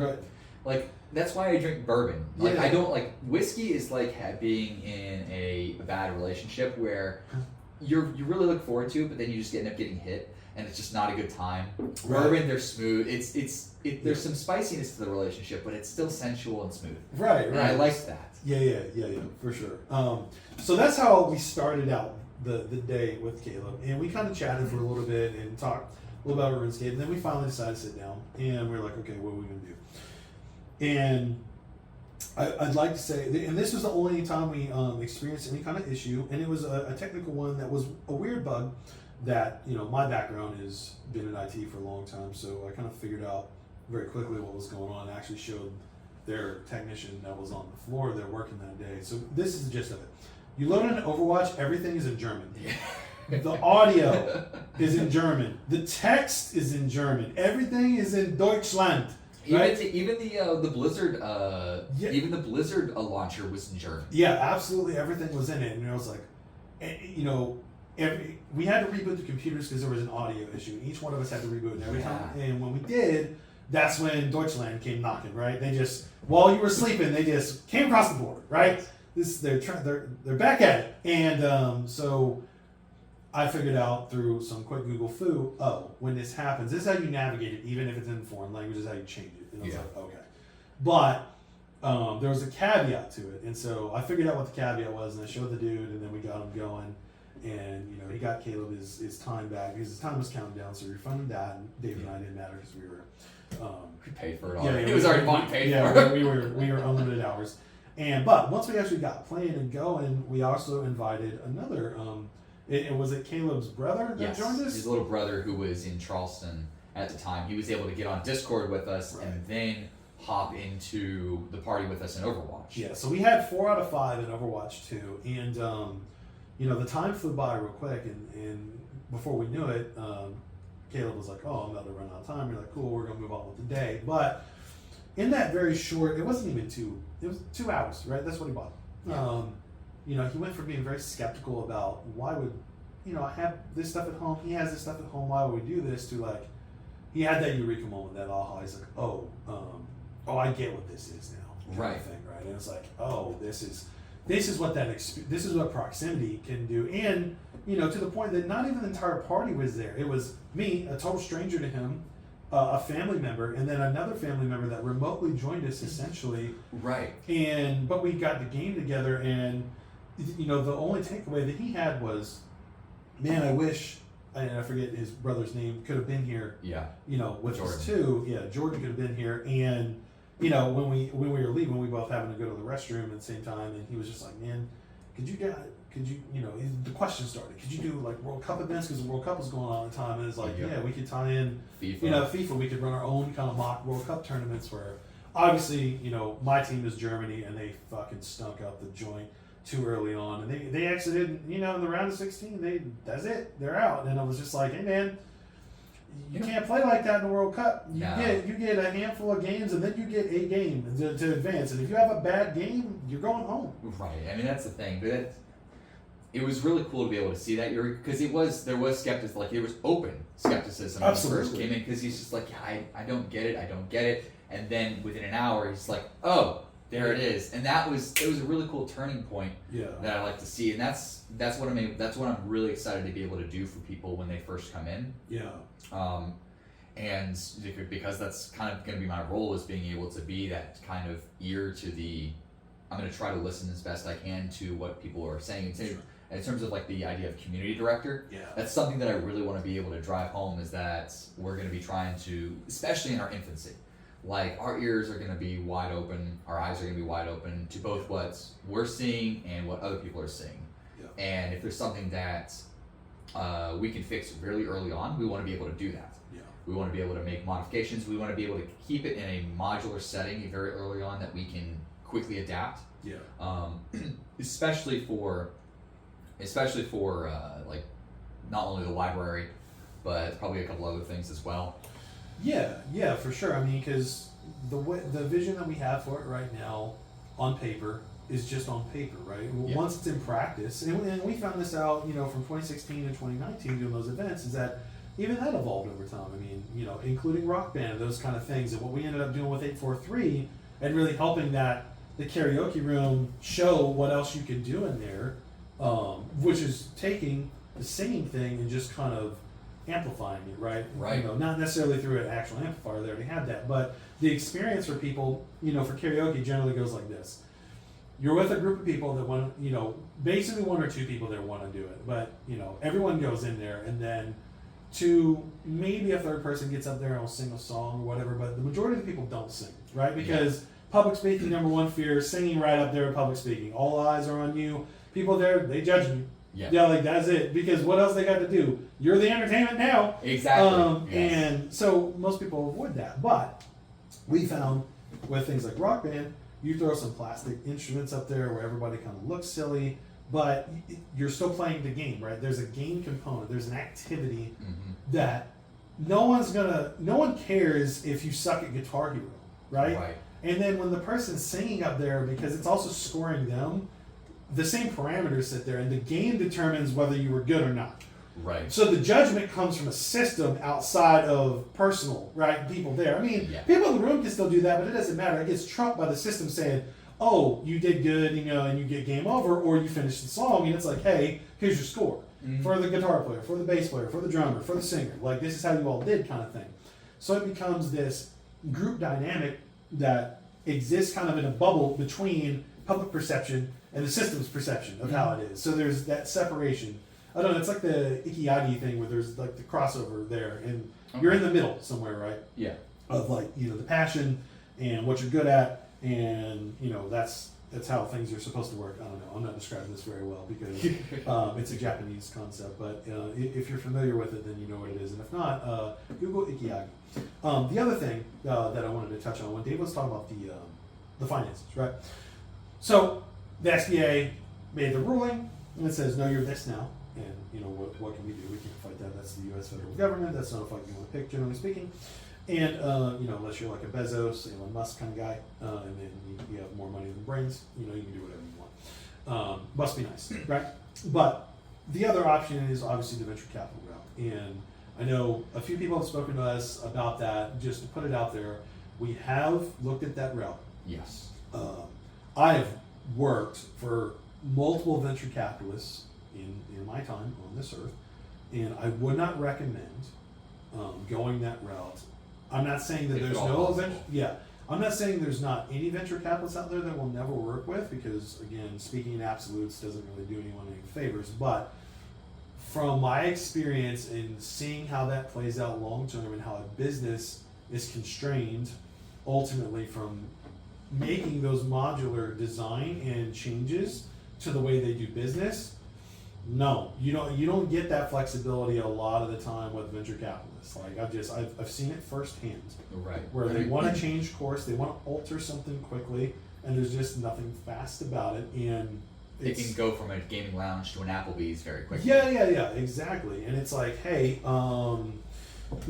like that's why I drink bourbon. Like Yeah. I don't like whiskey is like being in a bad relationship where you really look forward to it, but then you just end up getting hit, and it's just not a good time. Right. Bourbon, they're smooth. There's some spiciness to the relationship, but it's still sensual and smooth. Right. And I like that. Yeah, for sure. So that's how we started out the day with Caleb, and we kind of chatted for a little bit and talked a little about RuneScape, and then we finally decided to sit down, and we were like, okay, what are we gonna do? And I'd like to say, and this was the only time we experienced any kind of issue, and it was a technical one that was a weird bug that, my background has been in IT for a long time, so I kind of figured out very quickly what was going on and actually showed their technician that was on the floor there working that day. So this is the gist of it. You load into Overwatch, everything is in German. The audio is in German. The text is in German. Everything is in Deutschland. Right? Even the Blizzard even the Blizzard launcher was in German. Yeah, absolutely everything was in it, and I was like, we had to reboot the computers because there was an audio issue. Each one of us had to reboot, and every time, and when we did, that's when Deutschland came knocking. Right? They just, while you were sleeping, they just came across the border. Right? They're back at it, and so I figured out through some quick Google foo, when this happens, this is how you navigate it, even if it's in foreign language, this is how you change it. And I was like, okay. But there was a caveat to it. And so I figured out what the caveat was, and I showed the dude, and then we got him going. And, he got Caleb his time back, because his time was counting down, so we refunded that. And Dave and I didn't matter because we were... we paid for it all. Yeah, it was already bought paid for. Yeah, we were unlimited hours. But once we actually got playing and going, we also invited another... was it Caleb's brother that joined us? His little brother who was in Charleston at the time. He was able to get on Discord with us and then hop into the party with us in Overwatch. Yeah, so we had 4 out of 5 in Overwatch 2, and the time flew by real quick, and before we knew it, Caleb was like, "Oh, I'm about to run out of time." We're like, "Cool, we're gonna move on with the day." But in that very short, it wasn't even 2. It was 2 hours, right? That's what he bought. Yeah. He went from being very skeptical about why would, I have this stuff at home, he has this stuff at home, why would we do this, to like, he had that eureka moment, that aha. He's like, I get what this is now. Right. Thing, right? And it's like, this is what this is what proximity can do. And, to the point that not even the entire party was there. It was me, a total stranger to him, a family member, and then another family member that remotely joined us essentially. Right. But we got the game together, and the only takeaway that he had was, man, I wish, and I forget his brother's name, could have been here. Yeah. With Jordan. us too. Yeah, Jordan could have been here, and when we were leaving, we both happened to go to the restroom at the same time, and he was just like, man, the question started, could you do like World Cup events, because the World Cup was going on at the time, and it's like, we could tie in FIFA, we could run our own kind of mock World Cup tournaments where obviously, my team is Germany, and they fucking stunk up the joint too early on, and they exited, in the round of 16, that's it, they're out. And I was just like, hey man, you can't play like that in the World Cup. You get a handful of games, and then you get a game to advance, and if you have a bad game, you're going home. Right. I mean, that's the thing, but it was really cool to be able to see that, because there was skepticism, like, it was open skepticism when he first came in, because he's just like, I don't get it, and then within an hour he's like, oh, there it is. And it was a really cool turning point that I like to see, and that's what I'm really excited to be able to do for people when they first come in. And because that's kind of going to be my role, is being able to be that kind of ear to I'm going to try to listen as best I can to what people are saying. In terms of like the idea of community director, that's something that I really want to be able to drive home, is that we're going to be trying to, especially in our infancy, like, our ears are going to be wide open, our eyes are going to be wide open to both what we're seeing and what other people are seeing. And if there's something that we can fix really early on, we want to be able to do that. We want to be able to make modifications. We want to be able to keep it in a modular setting very early on that we can quickly adapt. Especially for like, not only the library, but probably a couple other things as well. Yeah, for sure. I mean, because the vision that we have for it right now on paper is just on paper, right? Once it's in practice, and we found this out, from 2016 to 2019 doing those events, is that even that evolved over time. I mean, including Rock Band and those kind of things. And what we ended up doing with 843 and really helping the karaoke room show what else you can do in there, which is taking the singing thing and just kind of amplifying it, right? Right. Not necessarily through an actual amplifier, they already had that, but the experience for people, for karaoke generally goes like this. You're with a group of people that want, basically one or two people that want to do it, but, everyone goes in there, and then maybe a third person gets up there and will sing a song or whatever, but the majority of the people don't sing, right? Because public speaking, number one fear, singing right up there in public speaking. All eyes are on you. People there, they judge you. Yeah, like that's it. Because what else they got to do? You're the entertainment now. Exactly. And so most people avoid that. But we found with things like Rock Band, you throw some plastic instruments up there where everybody kind of looks silly, but you're still playing the game, right? There's a game component. There's an activity that no one cares if you suck at Guitar Hero, right? Right. And then when the person's singing up there, because it's also scoring them, the same parameters sit there, and the game determines whether you were good or not. Right. So the judgment comes from a system outside of personal, right? People there. I mean, people in the room can still do that, but it doesn't matter. It gets trumped by the system saying, "Oh, you did good," and you get game over, or you finish the song, and it's like, "Hey, here's your score for the guitar player, for the bass player, for the drummer, for the singer. Like this is how you all did," kind of thing. So it becomes this group dynamic that exists kind of in a bubble between public perception and the system's perception of how it is. So there's that separation. I don't know, it's like the Ikigai thing where there's like the crossover there, and you're in the middle somewhere, right? Yeah. Of like, the passion and what you're good at, and, that's how things are supposed to work. I don't know, I'm not describing this very well because it's a Japanese concept, but if you're familiar with it, then you know what it is, and if not, Google Ikigai. The other thing that I wanted to touch on, when Dave was talking about the finances, right? So the SBA made the ruling, and it says, no, you're this now. And, what can we do? We can't fight that. That's the U.S. federal government. That's not a fight you want to pick, generally speaking. And, unless you're like a Bezos, Elon Musk kind of guy, and then you have more money than brains, you can do whatever you want. Must be nice, right? But the other option is obviously the venture capital route. And I know a few people have spoken to us about that. Just to put it out there, we have looked at that route. Yes. I have worked for multiple venture capitalists in my time on this earth, and I would not recommend going that route. I'm not saying that there's no venture. I'm not saying there's not any venture capitalists out there that we'll never work with, because again, speaking in absolutes doesn't really do anyone any favors. But from my experience in seeing how that plays out long term and how a business is constrained ultimately from making those modular design and changes to the way they do business, no, you don't get that flexibility a lot of the time with venture capitalists. Like I've seen it firsthand. Right. Where they want to change course, they want to alter something quickly, and there's just nothing fast about it. And they can go from a gaming lounge to an Applebee's very quickly. Yeah, exactly. And it's like, hey, you're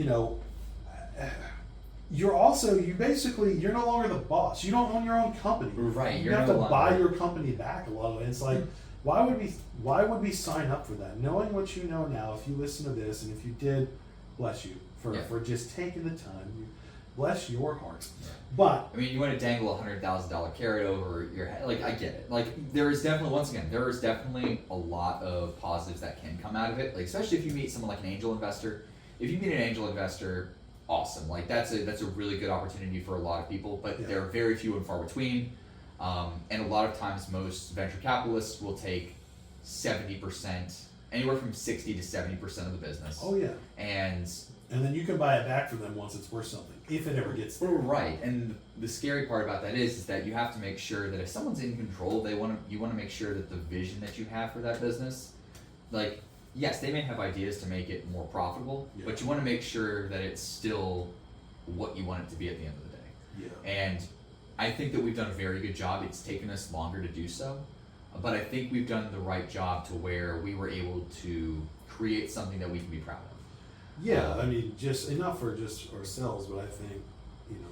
no longer the boss. You don't own your own company. Right. You have to buy your company back a lot of it. It's like, why would we sign up for that? Knowing what you know now, if you listen to this, and if you did, bless you for just taking the time. Bless your heart. Yeah. But I mean, you want to dangle $100,000 carrot over your head. Like, I get it. Like, there is definitely a lot of positives that can come out of it. Like, especially if you meet someone like an angel investor. If you meet an angel investor, awesome. Like, that's a really good opportunity for a lot of people. But they're very few and far between. And a lot of times, most venture capitalists will take 70%, anywhere from 60 to 70% of the business. Oh yeah. And then you can buy it back from them once it's worth something, if it ever gets there. Right, and the scary part about that is that you have to make sure that if someone's in control, you want to make sure that the vision that you have for that business, like, yes, they may have ideas to make it more profitable, but you want to make sure that it's still what you want it to be at the end of the day. Yeah. And I think that we've done a very good job. It's taken us longer to do so, but I think we've done the right job to where we were able to create something that we can be proud of. Yeah, I mean, not for just ourselves, but I think,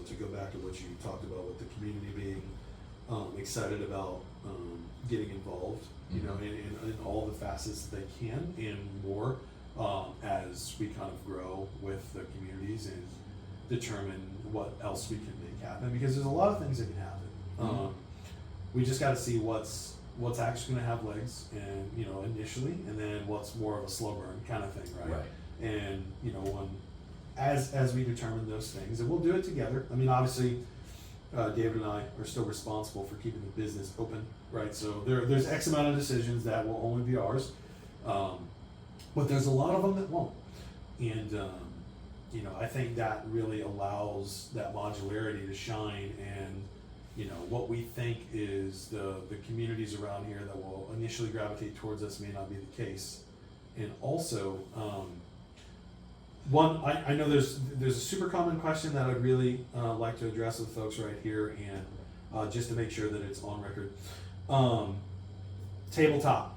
to go back to what you talked about with the community being excited about getting involved, in all the facets they can and more as we kind of grow with the communities and determine what else we can make happen, because there's a lot of things that can happen. We just got to see what's actually going to have legs, and initially, and then what's more of a slow burn kind of thing, right? And as we determine those things, and we'll do it together. I mean, obviously, David and I are still responsible for keeping the business open, right? So there's X amount of decisions that will only be ours, but there's a lot of them that won't. And I think that really allows that modularity to shine, and what we think is the communities around here that will initially gravitate towards us may not be the case. And also, I know there's a super common question that I'd really like to address with folks right here, and just to make sure that it's on record. Tabletop.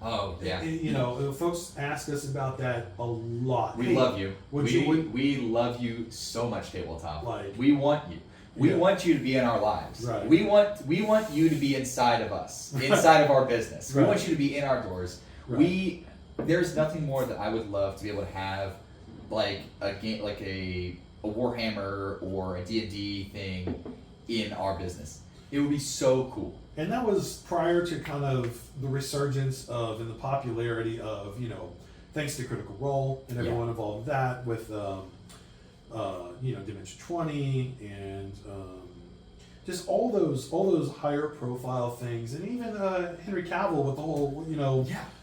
Oh yeah. Folks ask us about that a lot. We love you. We love you so much, Tabletop. Like, we want you. We want you to be in our lives. Right. We want you to be inside of us, inside of our business. Right. We want you to be in our doors. Right. There's nothing more that I would love to be able to have, like a game, like a Warhammer or a D&D thing in our business. It would be so cool. And that was prior to kind of the resurgence of, and the popularity of, thanks to Critical Role and everyone involved with that, with Dimension 20 and just all those higher profile things, and even Henry Cavill with the whole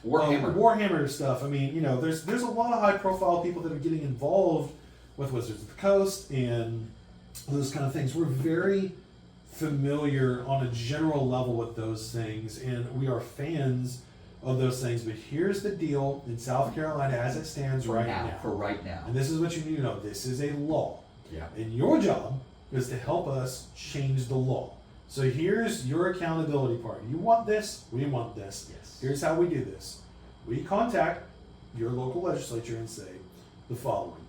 Warhammer stuff. I mean, there's a lot of high profile people that are getting involved with Wizards of the Coast and those kind of things. We're very familiar on a general level with those things, and we are fans of those things. But here's the deal in South Carolina as it stands For right now. And this is what you need to know. This is a law. Yeah. And your job is to help us change the law. So here's your accountability part. You want this, we want this. Yes. Here's how we do this. We contact your local legislature and say the following.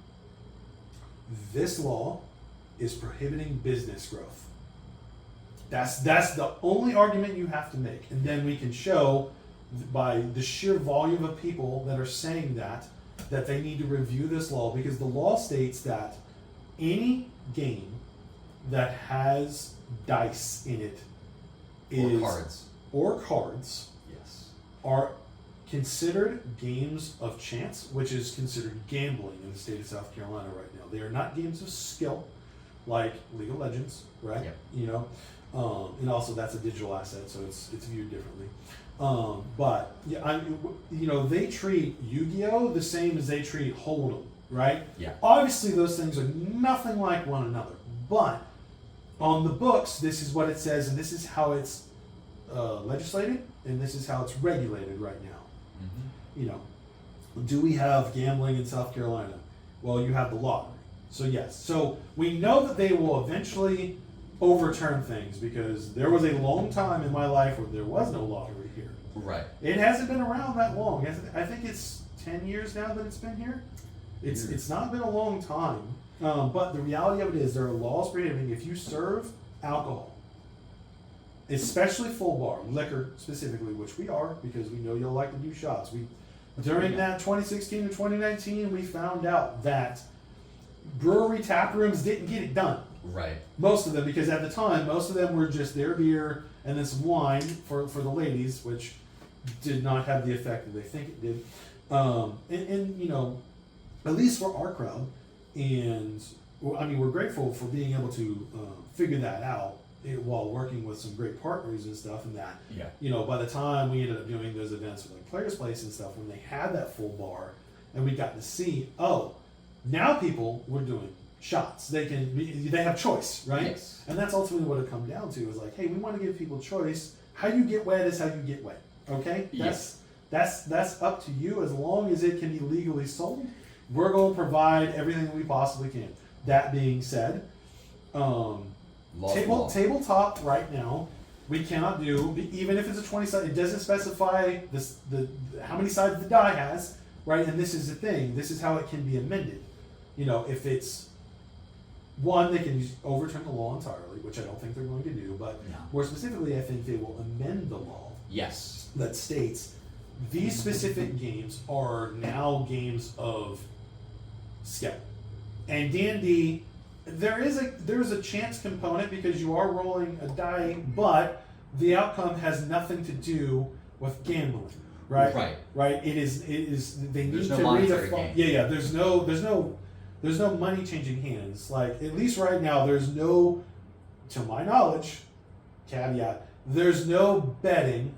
This law is prohibiting business growth. That's the only argument you have to make. And then we can show by the sheer volume of people that are saying that they need to review this law, because the law states that any game that has dice in it or cards yes, are considered games of chance, which is considered gambling in the state of South Carolina right now. They are not games of skill like League of Legends, right? Yep. And also that's a digital asset, so it's viewed differently. But yeah, they treat Yu-Gi-Oh! The same as they treat Hold'em, right? Yeah. Obviously, those things are nothing like one another, but on the books, this is what it says, and this is how it's legislated, and this is how it's regulated right now. Do we have gambling in South Carolina? Well, you have the lottery, so yes. So we know that they will eventually overturn things, because there was a long time in my life where there was no lottery here. Right. It hasn't been around that long. I think it's 10 years now that it's been here. It's not been a long time. But the reality of it is there are laws prohibiting if you serve alcohol, especially full bar, liquor specifically, which we are, because we know you'll like to do shots. During that 2016 to 2019, we found out that brewery tap rooms didn't get it done. Right. Most of them, because at the time, most of them were just their beer and then some wine for the ladies, which did not have the effect that they think it did. And at least for our crowd, and I mean, we're grateful for being able to figure that out while working with some great partners and stuff, and that, by the time we ended up doing those events with like Players Place and stuff, when they had that full bar, and we got to see, now people were doing shots. They have choice, right? Yes. And that's ultimately what it comes down to, is like, hey, we want to give people choice. How you get wet is how you get wet. Okay? That's up to you. As long as it can be legally sold, we're going to provide everything we possibly can. That being said, tabletop right now, we cannot do, even if it's a 20 side, it doesn't specify how many sides the die has, right? And this is the thing. This is how it can be amended. If it's one, they can overturn the law entirely, which I don't think they're going to do, but more specifically, I think they will amend the law. Yes. That states these specific games are now games of skill. And D&D There is a chance component because you are rolling a die, but the outcome has nothing to do with gambling, right? Right. It is. They need to redefine. Yeah. There's no money changing hands. Like, at least right now, there's no, to my knowledge, caveat, there's no betting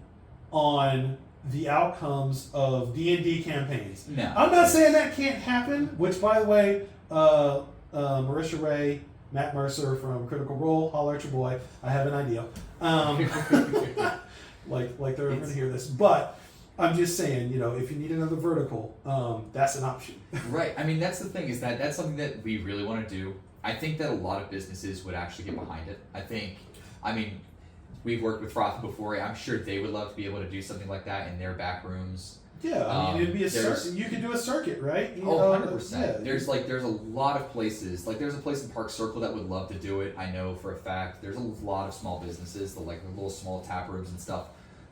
on the outcomes of D&D campaigns. No. I'm not saying that can't happen, which, by the way, Marisha Ray, Matt Mercer from Critical Role, holler at your boy. I have an idea. Like they're going to hear this. But I'm just saying, if you need another vertical, that's an option. Right. I mean, that's the thing, is that that's something that we really want to do. I think that a lot of businesses would actually get behind it. We've worked with Froth before. I'm sure they would love to be able to do something like that in their back rooms. Yeah, it'd be a circuit. You could do a circuit, right? 100%. Yeah. There's a lot of places. Like, there's a place in Park Circle that would love to do it. I know for a fact. There's a lot of small businesses, the little small tap rooms and stuff,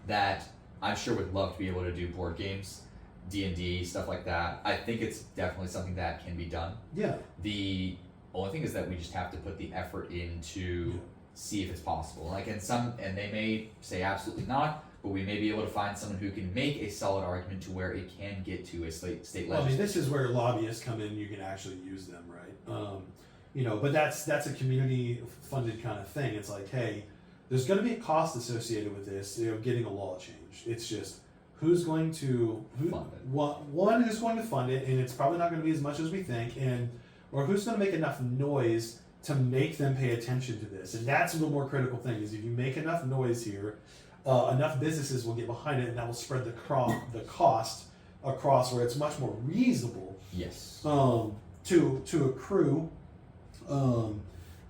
that I'm sure would love to be able to do board games, D&D, stuff like that. I think it's definitely something that can be done. Yeah. The only thing is that we just have to put the effort in to see if it's possible. And they may say absolutely not, but we may be able to find someone who can make a solid argument to where it can get to a state legislature. This is where lobbyists come in. You can actually use them, right? But that's a community-funded kind of thing. It's like, hey, there's going to be a cost associated with this, getting a law changed. It's just who's going to fund it. One, who's going to fund it, and it's probably not going to be as much as we think, or who's going to make enough noise to make them pay attention to this. And that's the more critical thing, is if you make enough noise here, enough businesses will get behind it, and that will spread the cost across where it's much more reasonable. Yes. To accrue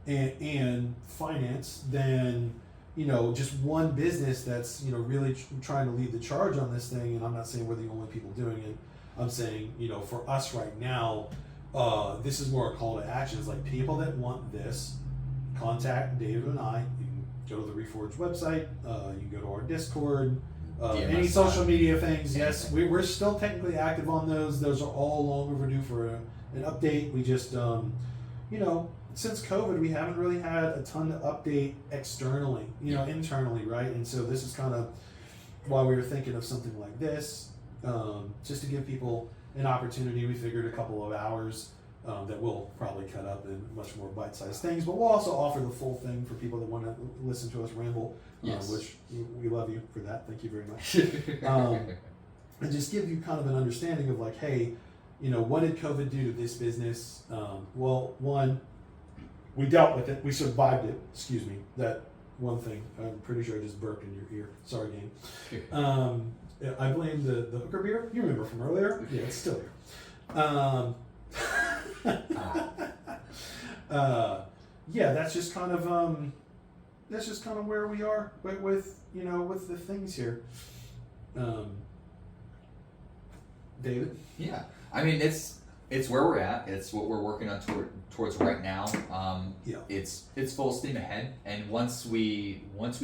and finance than just one business that's really trying to lead the charge on this thing. And I'm not saying we're the only people doing it. I'm saying for us right now, this is more a call to action. It's like, people that want this, contact David and I. You can go to the Reforged website. You can go to our Discord. Any social media things. Yes, we're still technically active on those. Those are all long overdue for an update. We just, since COVID, we haven't really had a ton to update externally, internally, right? And so this is kind of why we were thinking of something like this, just to give people an opportunity. We figured a couple of hours that we'll probably cut up in much more bite-sized things, but we'll also offer the full thing for people that want to listen to us ramble, which we love you for that. Thank you very much. And just give you kind of an understanding of like, hey, what did COVID do to this business? Well, one, we dealt with it. We survived it. Excuse me. That one thing. I'm pretty sure I just burped in your ear. Sorry, gang. I blame the hooker beer. You remember from earlier? Yeah, it's still here. That's just kind of where we are with the things here. David? Yeah. I mean, it's where we're at. It's what we're working on towards right now. It's full steam ahead. And once we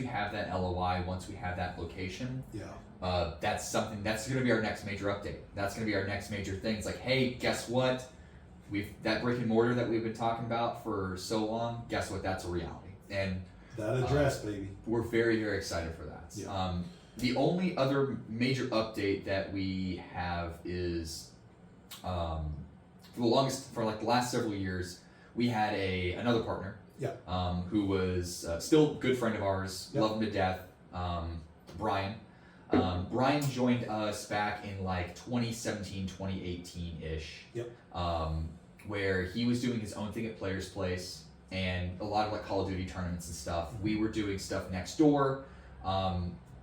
have that LOI, once we have that location, that's going to be our next major update. That's going to be our next major thing. It's like, hey, guess what? That brick and mortar that we've been talking about for so long, guess what? That's a reality. And that address, baby. We're very, very excited for that. Yeah. The only other major update that we have is, for the last several years, we had another partner, who was still a good friend of ours, love him to death, Brian. Brian joined us back in 2017, 2018-ish, where he was doing his own thing at Player's Place and a lot of Call of Duty tournaments and stuff. We were doing stuff next door.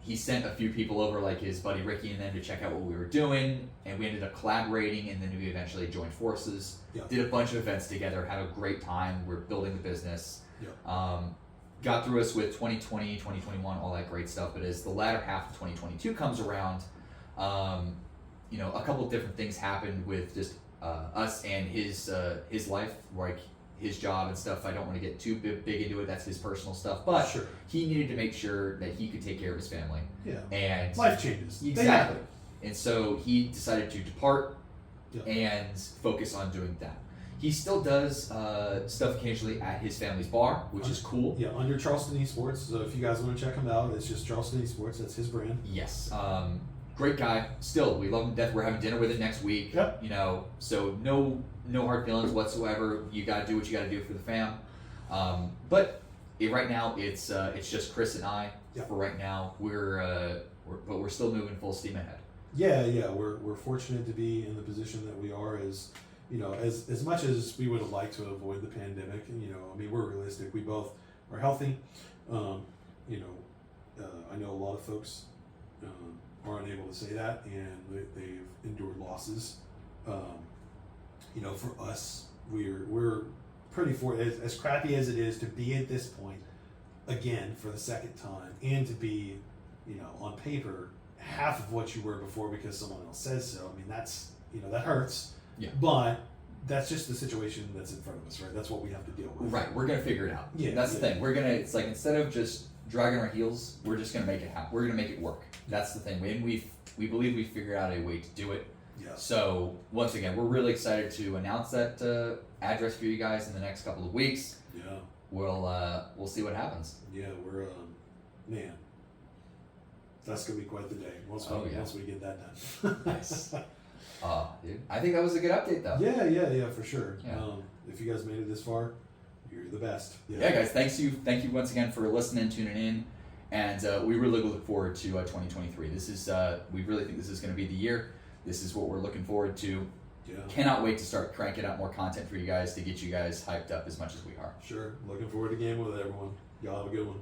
He sent a few people over, like his buddy Ricky and them, to check out what we were doing, and we ended up collaborating, and then we eventually joined forces, did a bunch of events together, had a great time. We're building the business. Got through us with 2020, 2021, all that great stuff. But as the latter half of 2022 comes around, a couple of different things happened with just us and his life, like his job and stuff. I don't want to get too big into it. That's his personal stuff. But he needed to make sure that he could take care of his family. Yeah. And life changes. Exactly. And so he decided to depart and focus on doing that. He still does stuff occasionally at his family's bar, which is cool. Yeah, under Charleston Esports. So if you guys want to check him out, it's just Charleston Esports. That's his brand. Yes. Great guy. Still, we love him to death. We're having dinner with him next week. Yep. You know, so no hard feelings whatsoever. You got to do what you got to do for the fam. But right now, it's just Chris and I. Yep. For right now, but we're still moving full steam ahead. Yeah. We're fortunate to be in the position that we are. As you know, as much as we would have liked to avoid the pandemic, and you know, I mean, we're realistic. We both are healthy. You know, I know a lot of folks aren't able to say that, and they've endured losses. You know, for us, we're pretty as crappy as it is to be at this point again for the second time, and to be, you know, on paper half of what you were before because someone else says so. I mean, that's, you know, that hurts. Yeah. But that's just the situation that's in front of us, right? That's what we have to deal with. Right. We're gonna figure it out. Yeah. That's the thing. It's like, instead of just dragging our heels, we're just gonna make it happen. We're gonna make it work. That's the thing. And we believe we figured out a way to do it. Yeah. So once again, we're really excited to announce that address for you guys in the next couple of weeks. Yeah. We'll see what happens. Yeah, we're man. That's gonna be quite the day once we get that done. Nice. Dude, I think that was a good update though. Yeah, for sure. Yeah. If you guys made it this far, you're the best. Yeah, guys, thank you once again for listening, tuning in, and we really look forward to 2023. This is we really think this is going to be the year. This is what we're looking forward to. Yeah. Cannot wait to start cranking out more content for you guys to get you guys hyped up as much as we are. Sure. Looking forward to gaming with everyone. Y'all have a good one.